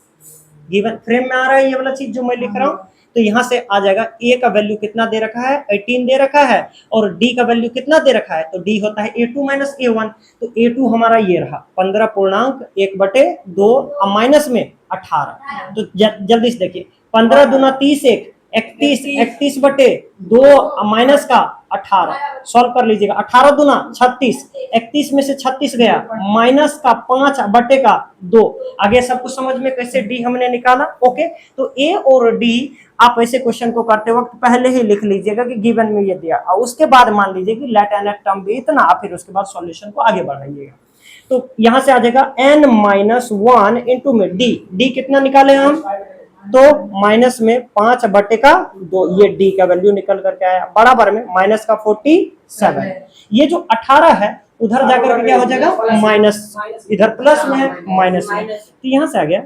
गिवन फ्रेम में आ रहा है ये वाला चीज जो मैं लिख रहा हूँ। तो यहाँ से आ जाएगा ए का वैल्यू कितना दे रखा है, 18 दे रखा है, और डी का वैल्यू कितना दे रखा है, तो डी होता है a2 - a1। तो a2 हमारा ये रहा 15.1/2 माइनस में 18। तो जल्दी से देखिए, 15 दूना 30, 31/2 माइनस का 18, सॉल्व कर लीजिएगा। 18 दूना 36, 31 में से 36 गया, माइनस का 5/2। आगे सब कुछ समझ में कैसे डी हमने निकाला। ओके, तो ए और डी आप ऐसे क्वेश्चन को करते वक्त पहले ही लिख लीजिएगा कि गिवन में ये दिया, और उसके बाद मान लीजिए कि लेट nth टर्म भी इतना, फिर उसके बाद सॉल्यूशन को आगे बढ़ाइएगा। तो यहां से आ जाएगा n-1 इंटू में डी कितना निकाले हम, तो माइनस में 5/2, ये डी का वैल्यू निकल करके आया, बराबर में -47। ये जो 18 है उधर जाकर के क्या हो जाएगा माइनस, इधर प्लस में है माइनस में, तो यहाँ से आ गया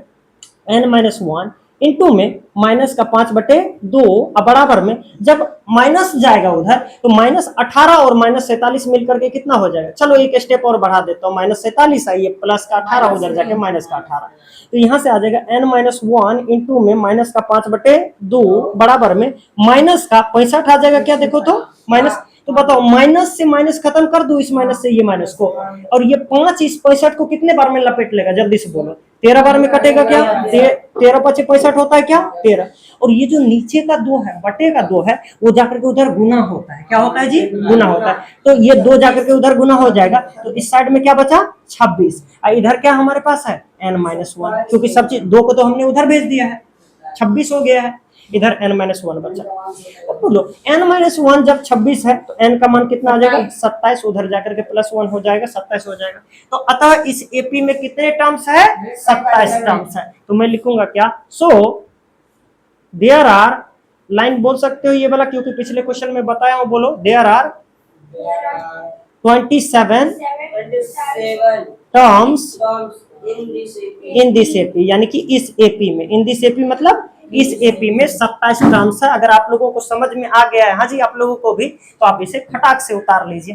n-1 इंटू में माइनस का 5/2 अब बराबर में, जब माइनस जाएगा उधर तो -18 और -47 मिलकर के कितना हो जाएगा, चलो एक स्टेप और बढ़ा देता हूँ, -47 है, ये प्लस का 18 उधर जाके माइनस का 18, तो यहाँ से आ जाएगा n-1 इंटू में माइनस का 5/2 बराबर में माइनस का 65 आ जाएगा, क्या देखो तो माइनस, तो बताओ माइनस से माइनस खत्म कर दो, इस माइनस से ये माइनस को, और ये 5 इस 65 को कितने बार में लपेट लेगा, जल्दी से बोलो, 13 बार में कटेगा क्या, 13 × 5 = 65 होता है क्या 13, और ये जो नीचे का 2 है बटे का 2 है वो जाकर के उधर गुना होता है, क्या होता है जी, गुना होता है, तो ये 2 जाकर के उधर गुना हो जाएगा, तो इस साइड में क्या बचा 26, और इधर क्या हमारे पास है n-1, क्योंकि सब चीज 2 को तो हमने उधर भेज दिया है, 26 हो गया है, इधर n-1 बचा। अब बोलो n-1 जब 26 है तो n का मान कितना आ जाएगा 27, उधर जाकर के +1 हो जाएगा 27 हो जाएगा, तो अतः इस एपी में कितने टर्म्स है 27 टर्म्स है, तो मैं लिखूंगा क्या, सो देयर आर, लाइन बोल सकते हो ये वाला क्योंकि पिछले क्वेश्चन में बताया हूं, बोलो there are 27 terms in this AP, यानी कि इस एपी में, इन दिस एपी मतलब इस एपी में 27 टर्म्स है। अगर आप लोगों को समझ में आ गया है, हाँ जी आप लोगों को भी, तो आप इसे खटाक से उतार लीजिए।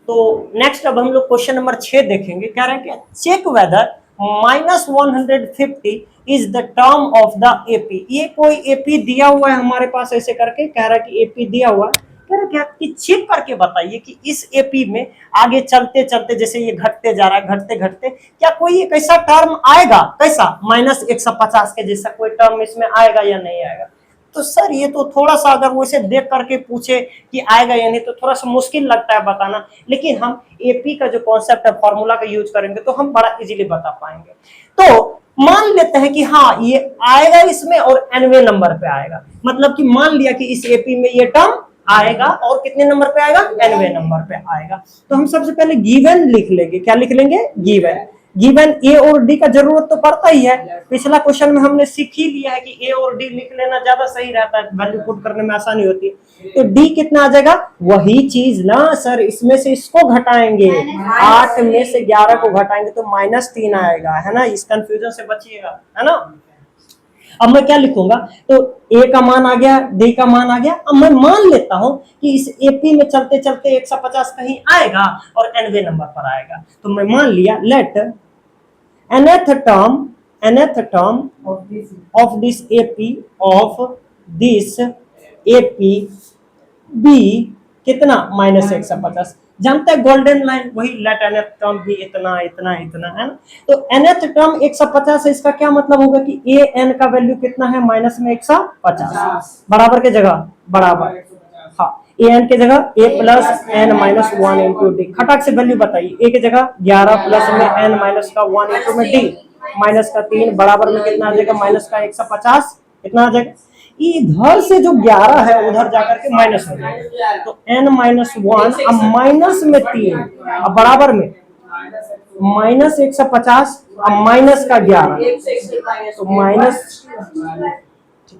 तो नेक्स्ट अब हम लोग क्वेश्चन नंबर 6 देखेंगे, कह रहे हैं कि check whether -150 is the term of the AP, ये कोई एपी दिया हुआ है हमारे पास, ऐसे करके कह रहा है कि एपी दिया हुआ है, कह रहा है क्या कि चेक करके बताइए कि इस एपी में आगे चलते चलते जैसे ये घटते जा रहा है, घटते घटते क्या कोई एक ऐसा टर्म आएगा, कैसा -150 के जैसा कोई टर्म इसमें आएगा या नहीं आएगा, तो सर ये तो थोड़ा सा अगर वैसे देख करके पूछे कि आएगा या नहीं तो थोड़ा सा मुश्किल लगता है बताना, लेकिन हम एपी का जो कॉन्सेप्ट है फॉर्मूला का यूज करेंगे तो हम बड़ा इजीली बता पाएंगे। तो मान लेते हैं कि हाँ ये आएगा इसमें और nवें नंबर पे आएगा, मतलब कि मान लिया कि इस एपी में ये टर्म आएगा और कितने नंबर पे आएगा nवें नंबर पे आएगा, तो हम सबसे पहले गिवन लिख लेंगे, क्या लिख लेंगे गिवन, गिवन ए और डी का जरूरत तो पड़ता ही है, पिछला क्वेश्चन में हमने सीख ही लिया है कि ए और डी लिख लेना ज्यादा सही रहता है, वैल्यू पुट करने में आसानी होती है, तो डी कितना आ जाएगा, वही चीज ना सर, इसमें से इसको घटाएंगे, 8 में से 11 को घटाएंगे तो -3 आएगा, है ना, इस कंफ्यूजन से बचिएगा, है ना। अब मैं क्या लिखूंगा, तो ए का मान आ गया, डी का मान आ गया, अब मैं मान लेता हूं कि इस एपी में चलते चलते 150 कहीं आएगा और nवें नंबर पर आएगा, तो मैं मान लिया let nth term of this AP be कितना -150, जानते हैं गोल्डन लाइन वही, लेट nth टर्म भी इतना इतना इतना, है ना, तो nth टर्म 150 है, इसका क्या मतलब होगा कि a n का वैल्यू कितना है -150, बराबर के जगह बराबर, हाँ a n के जगह a + n-1 इंटू डी, खटाक से वैल्यू बताइए, a की जगह 11 प्लस में n-1 इंटू में डी -3 बराबर में कितना आ जाएगा -150, कितना आ जाएगा, इधर से जो 11 है उधर जाकर के माइनस हो जाएगा, तो n-1 अब माइनस में 3 अब बराबर में -150 अब माइनस का 11, तो माइनस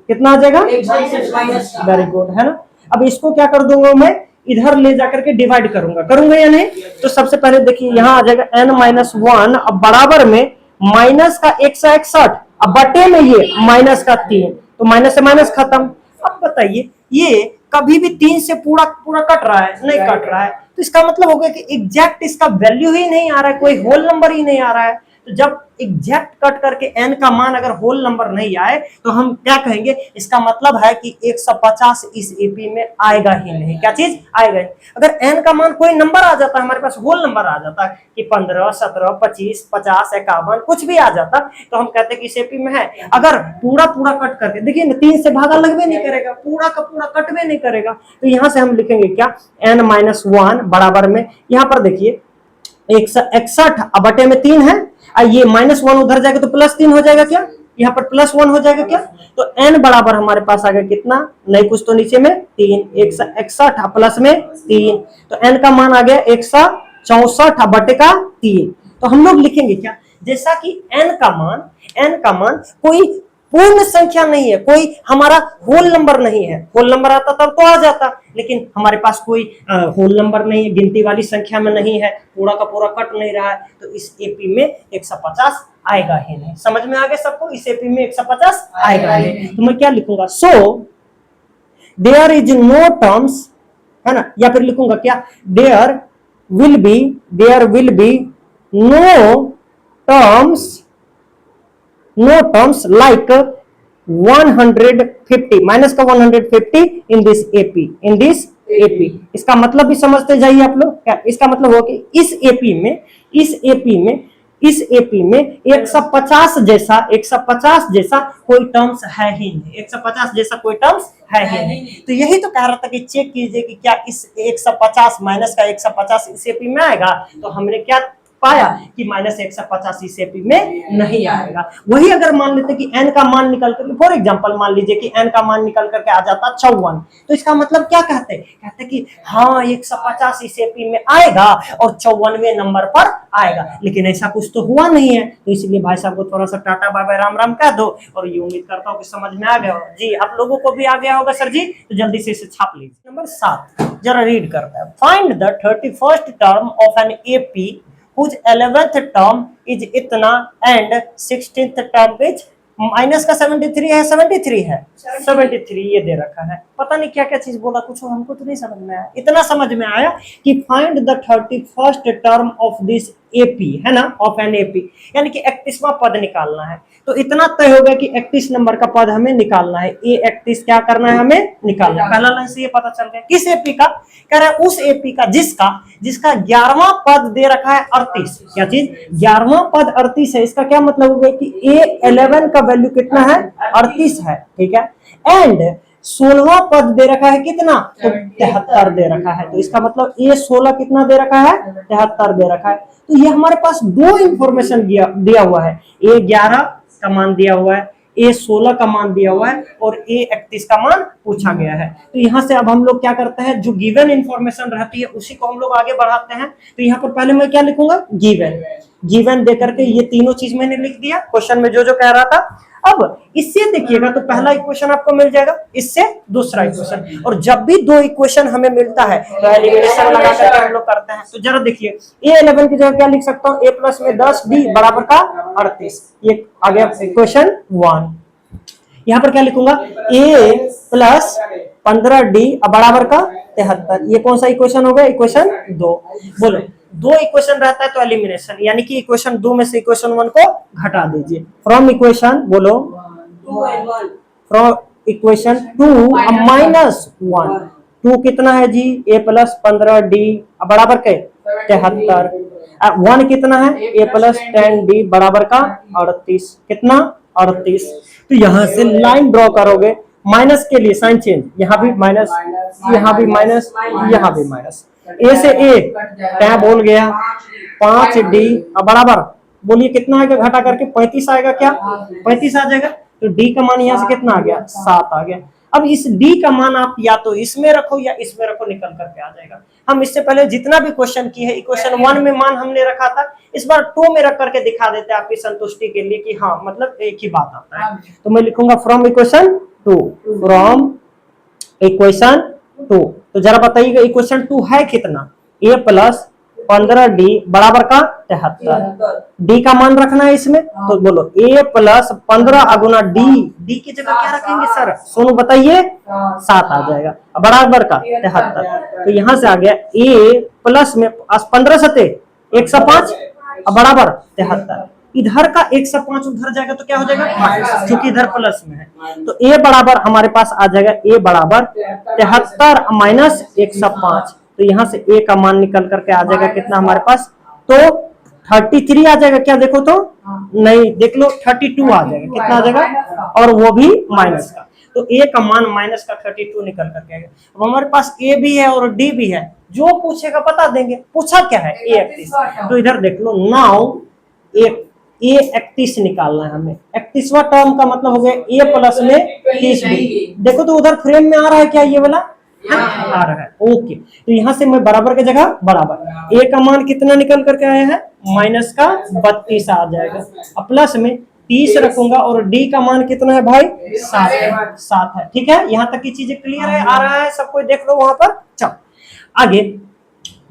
कितना आ जाएगा, वेरी गुड, है ना। अब इसको क्या कर दूंगा मैं, इधर ले जाकर के डिवाइड करूंगा या नहीं, तो सबसे पहले देखिए यहाँ आ जाएगा n-1 अब बराबर में माइनस का 161 अब बटे में ये माइनस का 3, तो माइनस से माइनस खत्म। अब बताइए ये कभी भी 3 से पूरा पूरा कट रहा है, नहीं कट रहा है, तो इसका मतलब हो गया कि एग्जैक्ट इसका वैल्यू ही नहीं आ रहा है, कोई होल नंबर ही नहीं आ रहा है, तो जब एग्जैक्ट कट करके n का मान अगर होल नंबर नहीं आए तो हम क्या कहेंगे, इसका मतलब है कि 150 इस एपी में आएगा ही नहीं, क्या चीज आएगा। अगर n का मान कोई नंबर आ जाता है, हमारे पास होल नंबर आ जाता है कि 15, 17, 25, 50, 51 कुछ भी आ जाता, तो हम कहते हैं कि इस एपी में है। अगर पूरा पूरा कट करके देखिए ना, 3 से भागा लगवे नहीं करेगा, पूरा का पूरा कटवे नहीं करेगा, तो यहां से हम लिखेंगे क्या, n-1 बराबर में, यहां पर देखिए 161 अब बटे में 3 है, ये -1 उधर जाएगा तो +3 हो जाएगा क्या, यहाँ पर +1 हो जाएगा क्या, तो n बराबर हमारे पास आ गया कितना, नहीं कुछ तो नीचे में 3, 161 प्लस में 3, तो n का मान आ गया 164 बटे का 3, तो हम लोग लिखेंगे क्या, जैसा कि n का मान कोई पूर्ण संख्या नहीं है, कोई हमारा होल नंबर नहीं है। होल नंबर आता तब तो आ जाता, लेकिन हमारे पास कोई होल नंबर नहीं है, गिनती वाली संख्या में नहीं है, पूरा का पूरा कट नहीं रहा है, तो इस एपी में 150 आएगा ही नहीं। समझ में आ गया सबको? इस एपी में 150 आएगा ही नहीं। तो मैं क्या लिखूंगा? So there is no terms, है ना, या फिर लिखूंगा क्या? There will be no terms like 150 minus का 150 इन दिस एपी। इसका मतलब भी समझते जाइए आप लोग। क्या इसका मतलब हो कि इस एपी में 150 जैसा कोई टर्म्स है ही नहीं, 150 जैसा कोई टर्म्स है ही नहीं। तो यही तो कह रहा था कि चेक कीजिए कि क्या इस 150 माइनस का 150 इस एपी में आएगा। तो हमने क्या पाया कि माइनस 150 इस एपी में नहीं आएगा। वही अगर मान लेते कि n का मान निकल कर, फॉर एग्जांपल मान लीजिए कि n का मान निकल करके आ जाता 54, तो इसका मतलब क्या कहते कि हाँ 150 इस एपी में आएगा और 54वें नंबर पर आएगा, लेकिन ऐसा कुछ तो हुआ नहीं है। तो इसलिए भाई साहब को थोड़ा सा tata bye bye Ram Ram कह दो, और ये उम्मीद करता हूँ कि समझ में आ गया होगा जी। आप लोगों को भी आ गया होगा सर जी, तो जल्दी से इसे छाप लीजिए। नंबर 7 जरा रीड करता है। Find the 31st term of an AP whose 11th term is इतना and 16th term is minus का 73 है, 73 ये दे रखा है। पता नहीं क्या क्या चीज बोला, कुछ हमको तो नहीं समझ में आया। इतना समझ में आया कि find the 31st term of this AP, है ना, ऑफ एन एपी, यानी कि 31वां पद निकालना है। तो इतना तय हो गया कि 31 नंबर का पद हमें निकालना है। ए 31 क्या करना है, हमें निकालना है। पहला लाइन से ये पता चल गया किस एपी का, कह रहा है उस एपी का जिसका 11वां पद दे रखा है 38। क्या चीज? 11वां पद 38 है। इसका क्या मतलब हो गया कि A11 का वैल्यू कितना है, 38 है, ठीक है। एंड 16वां पद दे रखा है कितना, तो 73 दे रखा है। तो इसका मतलब A16 कितना दे रखा है, 73 दे रखा है। तो ये हमारे पास दो इंफॉर्मेशन दिया हुआ है, A11 का मान दिया हुआ है, A16 का मान दिया हुआ है, और A31 का मान पूछा गया है। तो यहाँ से अब हम लोग क्या करते हैं, जो गिवन इंफॉर्मेशन रहती है उसी को हम लोग आगे बढ़ाते हैं। तो यहाँ पर पहले मैं क्या लिखूंगा, गिवन दे करके ये तीनों चीज मैंने लिख दिया क्वेश्चन में जो कह रहा था। अब इससे देखिएगा तो पहला इक्वेशन आपको मिल जाएगा, इससे दूसरा इक्वेशन, और जब भी दो इक्वेशन हमें मिलता है तो एलिमिनेशन लगा करके हम लोग करते हैं। तो जरा देखिए A11 की जगह क्या लिख सकता हूँ, A प्लस में 10 D बराबर का 38, ये आ गया इक्वेशन 1। यहाँ पर क्या लिखूंगा, A प्लस 15D बराबर का 73, ये कौन सा इक्वेशन हो गया, इक्वेशन 2। बोलो दो इक्वेशन रहता है तो एलिमिनेशन, यानी कि इक्वेशन 2 में से इक्वेशन 1 को घटा दीजिए। फ्रॉम इक्वेशन बोलो, फ्रॉम इक्वेशन 2 माइनस 1, 2 कितना है जी, A प्लस 15D बराबर के 73, 1 कितना है, A प्लस 10D बराबर का 38, कितना 38। तो यहां से लाइन ड्रॉ करोगे, माइनस के लिए साइन चेंज, यहाँ भी माइनस, यहाँ भी माइनस, यहाँ भी माइनस, ए से ए क्या बोल गया 5D बराबर, बोलिए कितना आएगा, घटा करके 35 आएगा, क्या 35 आ जाएगा। तो D का मान यहाँ से कितना आ गया, 7 आ गया। अब इस D का मान आप या तो इसमें रखो या इसमें रखो, निकल करके आ जाएगा। हम इससे पहले जितना भी क्वेश्चन किए हैं, इक्वेशन 1 में मान हमने रखा था, इस बार 2 में रख करके दिखा देते हैं आपकी संतुष्टि के लिए कि हाँ मतलब एक ही बात आता है। तो मैं लिखूंगा फ्रॉम इक्वेशन 2, फ्रॉम इक्वेशन 2। तो जरा बताइएगा इक्वेशन 2 है कितना, A प्लस 15D बराबर का 73, D का मान रखना है इसमें। तो बोलो A प्लस 15 अगुना D की जगह क्या रखेंगे सर, सोनू बताइए, 7 आ जाएगा बराबर का 73। तो यहां से आ गया A प्लस में 15 सते 105 बराबर 73, इधर का 105 उधर जाएगा तो क्या हो जाएगा माइनस, क्योंकि इधर प्लस में है। तो A बराबर हमारे पास आ जाएगा, A बराबर 73 माइनस 105। तो यहाँ से A का मान निकल करके आ जाएगा कितना हमारे पास, तो 33 आ जाएगा। क्या देखो तो नहीं, देख लो 32 आ जाएगा, कितना आ जाएगा, और वो भी माइनस का। तो A का मान माइनस का 32 निकल करके आएगा। अब हमारे पास A भी है और D भी है, जो पूछेगा बता देंगे। पूछा क्या है, A31। तो इधर देख लो, नाउ A31 निकालना है हमें। 31वां टर्म का मतलब हो गया A प्लस में 30D। देखो तो उधर फ्रेम में आ रहा है क्या, ये वाला आ रहा है, ओके। तो यहाँ से मैं बराबर की जगह बराबर, A का मान कितना निकल करके आया है, माइनस का 32 आ जाएगा, प्लस में 30 रखूंगा और डी का मान कितना है भाई 7 है। ठीक है, यहाँ तक की चीजें क्लियर है, आ रहा है सबको, देख लो वहां पर। चल आगे,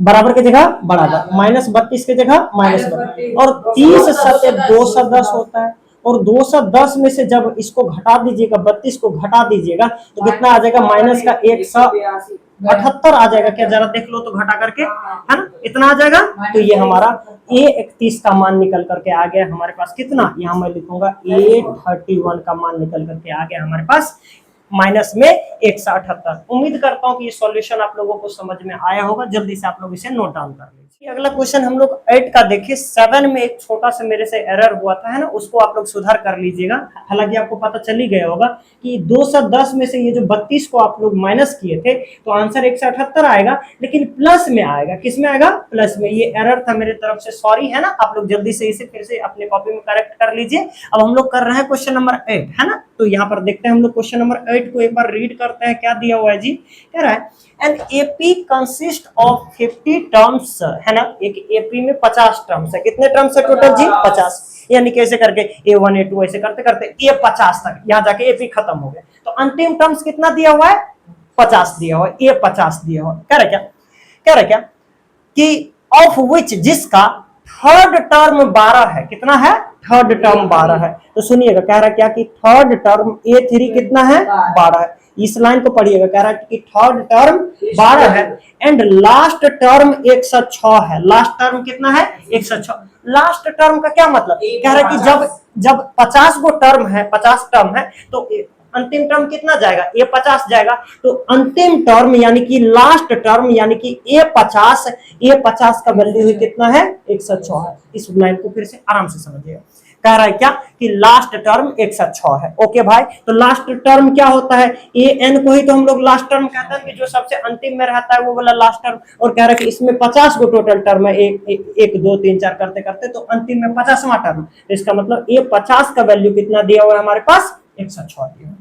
बराबर की जगह बराबर, -32 की जगह -32, और 30 सत्ते 210 होता है, और 210 में से जब इसको घटा दीजिएगा, 32 को घटा दीजिएगा तो कितना आ जाएगा, माइनस का 178 आ जाएगा। क्या जरा देख लो तो घटा करके, है ना, इतना आ जाएगा। तो ये हमारा A31 का मान निकल करके आ गया हमारे पास कितना, यहाँ मैं लिखूंगा A31 का मान निकल करके आ गया हमारे पास माइनस में 178। उम्मीद करता हूँ कि ये सॉल्यूशन आप लोगों को समझ में आया होगा। जल्दी से आप लोग इसे नोट डाउन कर लीजिए। अगला क्वेश्चन हम लोग 8 का देखिए। 7 में एक छोटा सा मेरे से एरर हुआ था, है ना, उसको आप लोग सुधार कर लीजिएगा। हालांकि आपको पता चल ही गया होगा कि 210 में से ये जो 32 को आप लोग माइनस किए थे तो आंसर 178 आएगा, लेकिन प्लस में आएगा। किस में आएगा, प्लस में। ये एरर था मेरे तरफ से, सॉरी, है ना। आप लोग जल्दी से इसे फिर से अपने कॉपी में करेक्ट कर लीजिए। अब हम लोग कर रहे हैं क्वेश्चन नंबर 8, है ना। तो यहाँ पर देखते हैं हम लोग क्वेश्चन नंबर 8 को एक बार रीड करते हैं। क्या दिया हुआ है जी, कह रहा है an AP consist of 50 terms, है ना। एक एपी में 50 टर्म्स है। कितने टर्म्स है टोटल जी, 50। यानी कैसे करके A1 A2 ऐसे करते करते A50 तक, यहाँ जाके एपी खत्म हो गया। तो अंतिम टर्म्स कितना दिया हुआ है, 50 दिया हुआ है, A50 दिया हुआ है। कह रहा क्या, कह रहा क्या कि ऑफ विच, जिसका थर्ड टर्म 12 है। कितना है, थर्ड टर्म 12 है। तो सुनिएगा, कह रहा क्या कि थर्ड टर्म A3 कितना है, 12 है। इस लाइन को पढ़िएगा, कह रहा है कि थर्ड टर्म 12 है एंड लास्ट टर्म 106 है। लास्ट टर्म कितना है, 106। लास्ट टर्म का क्या मतलब, कह रहा है कि जब 50 गो टर्म है, 50 टर्म है, तो अंतिम टर्म कितना जाएगा, A50 जाएगा। तो अंतिम टर्म यानी कि लास्ट टर्म यानी कि A50 का वैल्यू कितना है, 106 है। इस लाइन को फिर से आराम से समझिएगा। कह रहा है क्या कि लास्ट टर्म 106 है। ओके भाई, तो लास्ट टर्म क्या होता है, AN को ही तो हम लोग लास्ट टर्म कहते हैं कि जो सबसे अंतिम में रहता है वो वाला लास्ट टर्म। और कह रहा है कि इसमें 50 गो टोटल टर्म है, 1 2 3 4 करते करते, तो अंतिम में 50वां टर्म। इसका मतलब A50 का वैल्यू कितना दिया हुआ है हमारे पास, 106 दिया।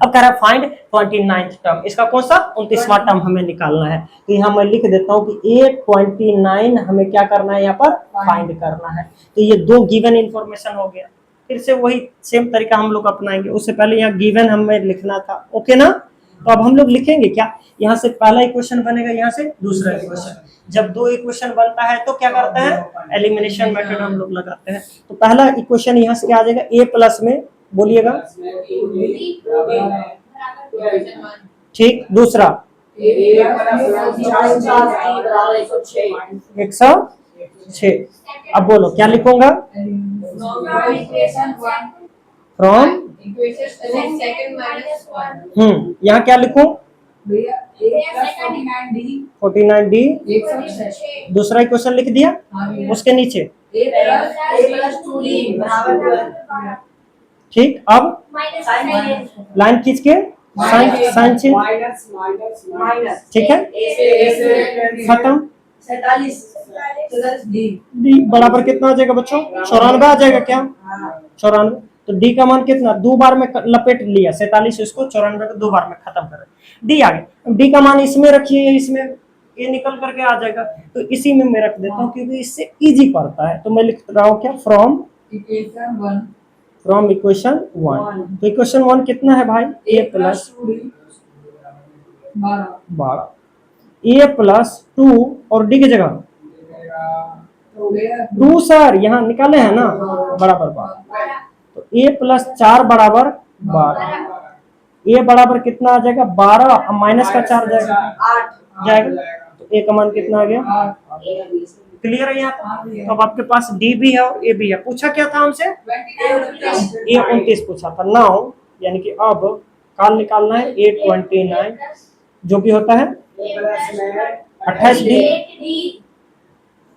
अब कह रहा है फाइंड 29th टर्म, इसका कौन सा 29वां टर्म हमें निकालना है। तो यहाँ मैं लिख देता हूँ कि A29 हमें क्या करना है, यहाँ पर फाइंड करना है। तो ये दो गिवन इंफॉर्मेशन हो गया। फिर से वही सेम तरीका हम लोग अपनाएंगे। उससे पहले यहाँ गिवन हमें लिखना था, ओके ना। तो अब हम लोग लिखेंगे क्या, यहाँ से पहला इक्वेशन बनेगा, यहाँ से दूसरा इक्वेशन। जब दो इक्वेशन बनता है तो क्या करते हैं, एलिमिनेशन मेथड हम लोग लगाते हैं। तो पहला इक्वेशन यहाँ से क्या आ जाएगा, A प्लस में, बोलिएगा, ठीक। दूसरा 106। अब बोलो क्या लिखूंगा, फ्रॉम, यहाँ क्या लिखूं, 49D। दूसरा इक्वेशन लिख दिया, उसके नीचे ठीक। अब लाइन खींच के साइन चेंज, ठीक है, खत्म। डी बराबर कितना आ जाएगा बच्चों, 94 आ जाएगा क्या, 94। तो डी का मान कितना, दो बार में लपेट लिया 47, इसको 94 को दो बार में खत्म कर, डी आ गया। डी का मान इसमें रखिए, इसमें ये निकल करके आ जाएगा। तो इसी में मैं रख देता हूँ क्योंकि इससे इजी पड़ता है। तो मैं लिख रहा हूँ क्या, फ्रॉम इक्वेशन 1। तो इक्वेशन 1 कितना है भाई, A प्लस 12, A प्लस 2 और डी की जगह 2 सर, यहाँ निकाले हैं ना, बराबर 12। तो A प्लस 4 बराबर 12। A बराबर कितना आ जाएगा, 12 माइनस का 4 जाएगा। तो A का मान कितना आ गया, क्लियर है यहाँ। तो अब आपके पास डी भी है और ए भी है। पूछा क्या था हमसे, ए 29 पूछा था। नाउ यानी कि अब काल निकालना है A29 जो कि होता है 28D,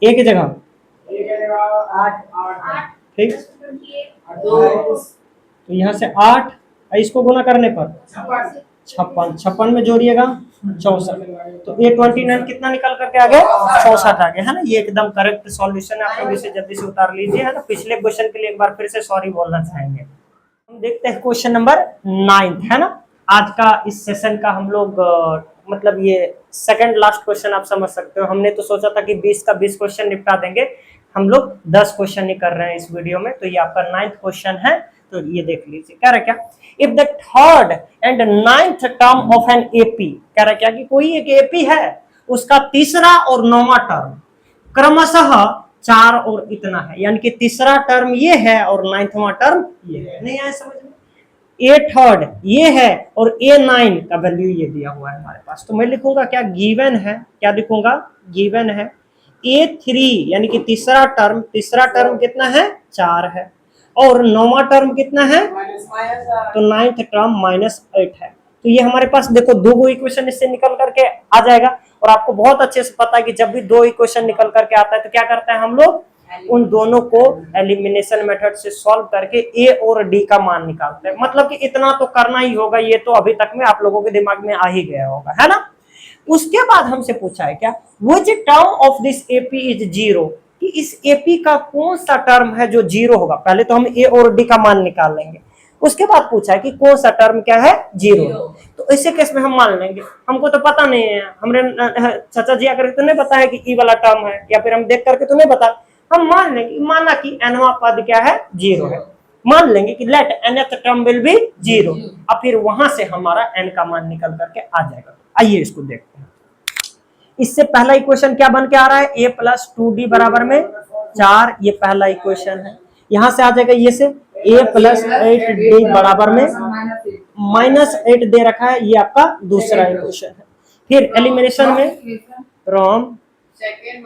ए की जगह 8, ठीक। तो यहाँ से 8, इसको गुना करने पर 56 में जोड़िएगा 64। तो A29 कितना निकल करके आ गया, 64 आ गया, है ना। ये एकदम करेक्ट सॉल्यूशन है। आप लोग इसे जल्दी से उतार लीजिए, है ना। पिछले क्वेश्चन के लिए एक बार फिर से सॉरी बोलना चाहेंगे। हम देखते हैं क्वेश्चन नंबर 9, है ना। आज का इस सेशन का हम लोग मतलब ये सेकंड लास्ट क्वेश्चन आप समझ सकते हो। हमने तो सोचा था कि 20 का 20 क्वेश्चन निपटा देंगे, हम लोग 10 क्वेश्चन ही कर रहे हैं इस वीडियो में, तो ये आपका 9th क्वेश्चन है। तो ये देख लीजिए, कह रहा क्या, if the third and 9th term of an AP, कह रहा क्या कि कोई एक एपी है, उसका तीसरा और 9वां टर्म क्रमशः 4 और इतना है, यानी कि तीसरा टर्म ये है और 9वां टर्म ये है। नहीं आया समझ में? ए थर्ड ये है और ए 9 का वैल्यू ये दिया हुआ है हमारे पास, तो मैं लिखूंगा क्या, गिवन है, क्या लिखूंगा, गिवन है ए 3 यानी कि तीसरा टर्म कितना है, 4 है, और 9वां टर्म कितना है, तो 9th टर्म -8 है। तो ये हमारे पास देखो दो इक्वेशन इससे निकल करके आ जाएगा, और आपको बहुत अच्छे से पता है कि जब भी दो इक्वेशन निकल करके आता है तो क्या करते हैं हम लोग, उन दोनों को एलिमिनेशन मेथड से सॉल्व करके ए और डी का मान निकालते हैं। मतलब कि इतना तो करना ही होगा, ये तो अभी तक में आप लोगों के दिमाग में आ ही गया होगा, है ना। उसके बाद हमसे पूछा है क्या, which term of this AP is 0, कि इस एपी का कौन सा टर्म है जो 0 होगा। पहले तो हम ए और डी का मान निकाल लेंगे, उसके बाद पूछा है कि कौन सा टर्म क्या है, 0। तो ऐसे केस में हम मान लेंगे, हमको तो पता नहीं है, हमने चाचा जी आकर तो नहीं पता है कि ई वाला टर्म है, या फिर हम देख करके तो नहीं बता, हम मान लेंगे, माना कि nवां पद क्या है, 0 है, मान लेंगे कि let nth term will be 0, अब फिर वहां से हमारा n का मान निकल करके आ जाएगा। आइए इसको देखते हैं। इससे पहला इक्वेशन क्या बन के आ रहा है, a + 2d बराबर में 4, ये पहला इक्वेशन है। यहां से आ जाएगा ये से a + 8d बराबर में -8 दे रखा है, ये आपका दूसरा इक्वेशन है। फिर एलिमिनेशन में फ्रॉम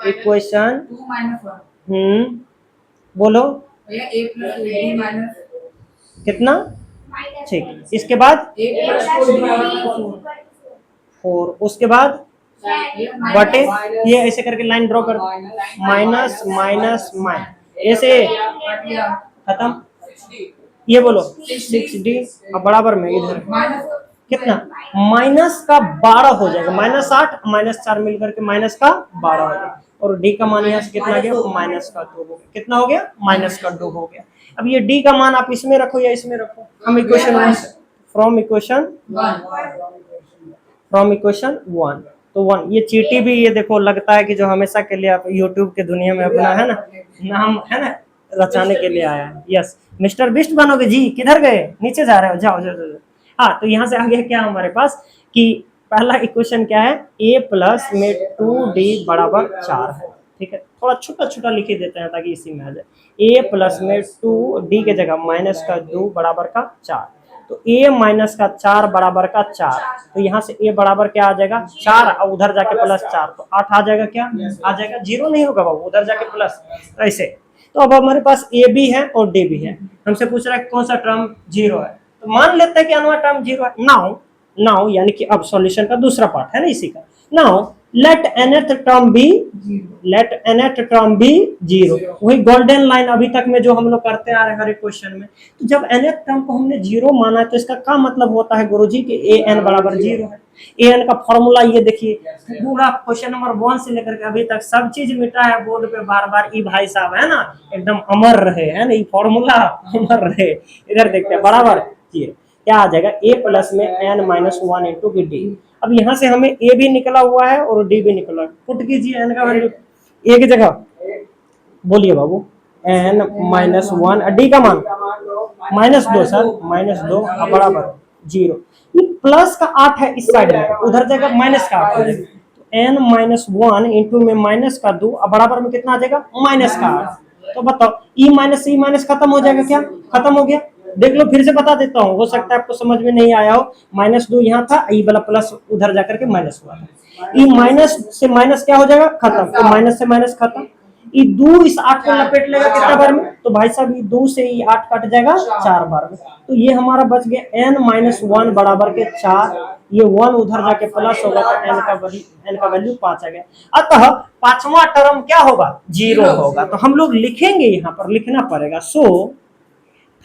इक्वेशन बोलो कितना, ठीक, इसके बाद 4, उसके बाद बटे, ये ऐसे करके लाइन ड्रॉ कर, माइनस माइनस माइनस, ऐसे खत्म, ये बोलो 6d बराबर में इधर कितना, -12 हो जाएगा, -8 -4 मिलकर के -12 हो जाएगा, और d का मान यहाँ से कितना गया, -2 हो गया, कितना हो गया, -2 हो गया। अब ये d का मान आप इसमें रखो या इसमें रखो, हम इक्वेशन 1 से फ्रॉम इक्वेशन 1, तो 1, ये चीटी भी ये देखो लगता है कि जो हमेशा के लिए आप यूट्यूब के दुनिया में अपना है ना नाम है ना रचाने के लिए आया है। यस, मिस्टर बिस्ट बनोगे जी, किधर गए, नीचे जा रहे हो, जाओ जाओ जाओ। हाँ, तो यहाँ से आ गया क्या हमारे पास कि पहला इक्वेशन क्या है, a प्लस में 2d बराबर 4 है, ठीक है, थोड़ा छोटा छोटा लिख देते हैं ताकि इसी में आ जाए, a प्लस में 2d के जगह -2 बराबर का 4, तो a माइनस का 4 बराबर का 4, तो यहाँ से a बराबर क्या आ जाएगा, 4, और उधर जाके +4, तो 8 आ जाएगा, क्या आ जाएगा, 0 नहीं होगा बाबू, उधर जाके प्लस, तो ऐसे। तो अब हमारे पास a भी है और d भी है, हमसे पूछ रहा है कौन सा टर्म 0 है, तो मान लेते हैं कि अनवा टर्म 0 है। नाउ यानी कि अब सॉल्यूशन का दूसरा पार्ट है ना इसी का, now let nth term be 0, वही गोल्डन लाइन अभी तक में जो हम लोग करते आ रहे हैं हर एक क्वेश्चन में। तो जब nth टर्म को हमने 0 माना है तो इसका क्या मतलब होता है गुरुजी कि an बराबर 0 है। an का फॉर्मूला ये देखिए, पूरा क्वेश्चन नंबर 1 से लेकर के अभी तक सब चीज मिटा है बोर्ड पे बार बार, ई भाई साहब है ना एकदम अमर रहे, है ना, ये फॉर्मूला अमर रहे। इधर देखते हैं बराबर क्या आ जाएगा, a प्लस में n-1 इंटू d। अब यहाँ से हमें a भी निकला हुआ है और d भी निकला है, पुट कीजिए n का वैल्यू a की जगह, बोलिए बाबू, n-1 d का मान -2 सर, -2 बराबर 0, ये प्लस का 8 है इस साइड में, उधर जाएगा माइनस का 8 हो जाएगा, तो n-1 इंटू में -2 बराबर में कितना आ जाएगा, -8। तो बताओ ई माइनस खत्म हो जाएगा, क्या खत्म हो गया, देख लो फिर से बता देता हूँ, हो सकता है आपको समझ में नहीं आया हो। -2 यहाँ था, ई वाला प्लस उधर जाकर के माइनस हुआ था, ई माइनस से माइनस क्या हो जाएगा, खत्म, तो माइनस से माइनस खत्म, ई 2 इस 8 को लपेट लेगा कितना बार में, तो भाई साहब ये 2 से ये 8 कट जाएगा 4 बार में, तो ये हमारा बच गया n-1 बराबर के 4, ये 1 उधर जाके प्लस होगा तो n का वैल्यू 5 आ गया। अतः पांचवा टर्म क्या होगा, 0 होगा। तो हम लोग लिखेंगे, यहाँ पर लिखना पड़ेगा, सो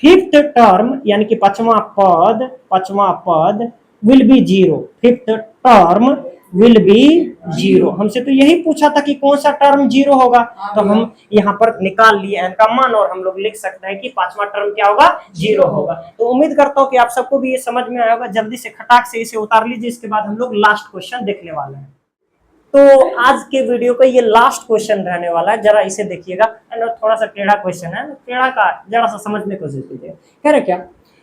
फिफ्थ टर्म यानी कि पांचवा पद will be 0, fifth term will be 0। हमसे तो यही पूछा था कि कौन सा टर्म 0 होगा, तो हम यहाँ पर निकाल लिए n का मान, और हम लोग लिख सकते हैं कि पांचवा टर्म क्या होगा, 0 होगा। तो उम्मीद करता हूँ कि आप सबको भी ये समझ में आया होगा। जल्दी से खटाक से इसे उतार लीजिए, इसके बाद हम लोग लास्ट क्वेश्चन देखने वाले हैं। तो आज के वीडियो का ये लास्ट क्वेश्चन रहने वाला है, जरा इसे देखिएगा। थोड़ा सा टेढ़ा क्वेश्चन है, टेढ़ा का जरा सा समझने की कोशिश कीजिएगा। कह रहे क्या,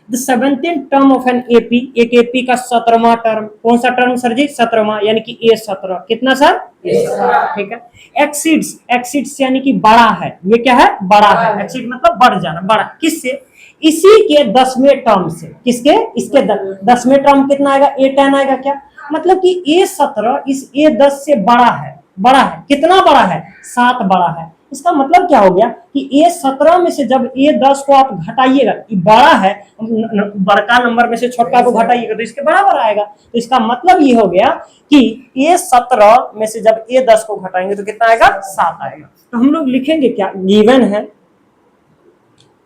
the 17th term of an AP, एक एपी का 17वां टर्म, कौन सा टर्म सर जी? 17वां, यानी कि A17। कितना सर? A17। ठीक है। एक्सीड्स, एक्सीड्स यानी कि बड़ा है, ये क्या है? बड़ा है। एक्सीड मतलब बढ़ जाना, बड़ा किससे? इसी के 10वें टर्म से। किसके? इसके 10वें टर्म कितना आएगा? A10 आएगा क्या? मतलब कि A17 इस A10 से बड़ा है। बड़ा है, कितना बड़ा है? 7 बड़ा है। इसका मतलब क्या हो गया कि A17 में से जब A10 को आप घटाइएगा, बड़ा है, बड़का नंबर में से छोटा को घटाइएगा तो इसके बराबर आएगा। तो इसका मतलब ये हो गया कि A17 में से जब A10 को घटाएंगे तो कितना आएगा? 7 आएगा। तो हम लोग लिखेंगे क्या? गिवन है,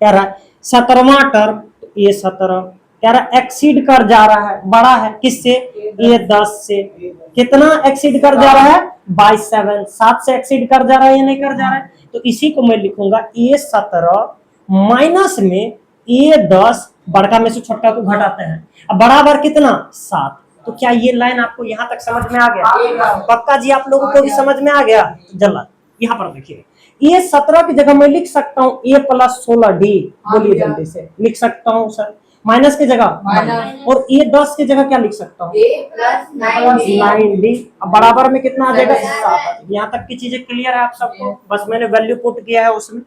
कह रहा है 17वां टर्म, A17 कह रहा एक्सीड कर जा रहा है, बड़ा है, किससे? A10 से। कितना एक्सीड कर जा रहा है? बाय 7। 7 से एक्सीड कर जा रहा है या नहीं कर जा रहा है? तो इसी को मैं लिखूंगा A17 माइनस में A10, बड़का में से छोटा को घटाते हैं, अब बराबर कितना? 7। तो क्या ये लाइन आपको यहाँ तक समझ में आ गया? पक्का जी, आप लोगों को भी समझ में आ गया? जल्द यहाँ पर देखिए, A17 की जगह मैं लिख सकता हूँ A+16D। बोलिए जल्दी से, लिख सकता हूँ सर? माइनस की जगह माइनस, और A10 की जगह क्या लिख सकता हूँ? A+9D। अब बराबर में कितना आ जाएगा? 7। यहाँ तक की चीजें क्लियर है आप सबको? बस मैंने वैल्यू पुट किया है उसमें।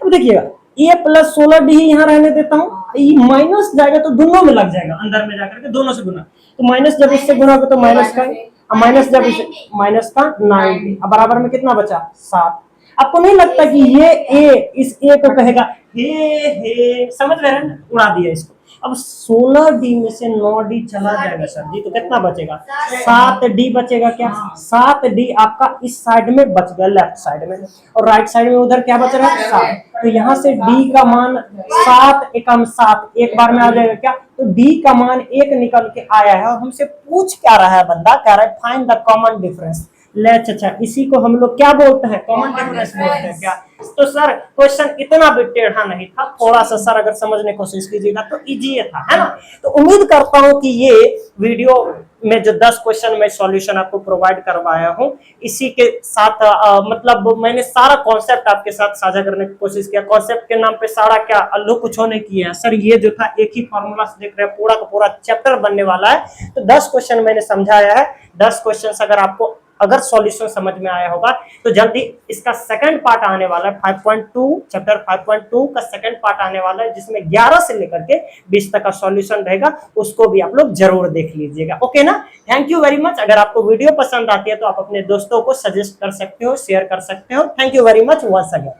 अब देखिएगा, A+16D यहाँ रहने देता हूँ, ये माइनस जाएगा तो दोनों में लग जाएगा, अंदर में जाकर के दोनों से गुना। तो माइनस जब इससे गुना होगा तो माइनस का, माइनस जब इसे माइनस का 9D। अब बराबर में कितना बचा? 7। आपको नहीं लगता कि ये ए इस ए को कहेगा हे, समझ रहे हैं? उड़ा दिया इसको। अब 16D में से 9D चला जाएगा सर जी, तो कितना बचेगा? 7D बचेगा। क्या 7D आपका इस साइड में बच गया, लेफ्ट साइड में, और राइट साइड में उधर क्या बच रहा है? 7। तो यहाँ से D का मान 7 एकम 7 एक बार में आ जाएगा क्या? तो D का मान 1 निकल के आया है। और हमसे पूछ क्या रहा है बंदा? कह रहा है फाइंड द कॉमन डिफरेंस। ले अच्छा, इसी को हम लोग क्या बोलते हैं? कॉमन डिफरेंस बोलते हैं क्या? तो सर क्वेश्चन इतना भी टेढ़ा नहीं था, थोड़ा सा सर अगर समझने की कोशिश कीजिएगा तो इजी था, है ना? तो उम्मीद करता हूं कि ये वीडियो में जो 10 क्वेश्चन मैं सॉल्यूशन आपको प्रोवाइड करवाया हूं, इसी के साथ मतलब मैंने सारा कॉन्सेप्ट आपके साथ साझा करने की कोशिश किया। कॉन्सेप्ट के नाम पे सारा क्या अल्लू कुछ नहीं किया है सर। ये जो था एक ही फॉर्मूला से देख रहे हैं, पूरा का पूरा चैप्टर बनने वाला है। तो 10 क्वेश्चन मैंने समझाया है। 10 क्वेश्चन अगर आपको अगर सॉल्यूशन समझ में आया होगा तो जल्दी इसका सेकंड पार्ट आने वाला है, 5.2 चैप्टर 5.2 का सेकंड पार्ट आने वाला है, जिसमें 11 से लेकर के 20 तक का सॉल्यूशन रहेगा। उसको भी आप लोग जरूर देख लीजिएगा। ओके ना? Thank you very much. अगर आपको वीडियो पसंद आती है तो आप अपने दोस्तों को सजेस्ट कर सकते हो, शेयर कर सकते हो। Thank you very much once again.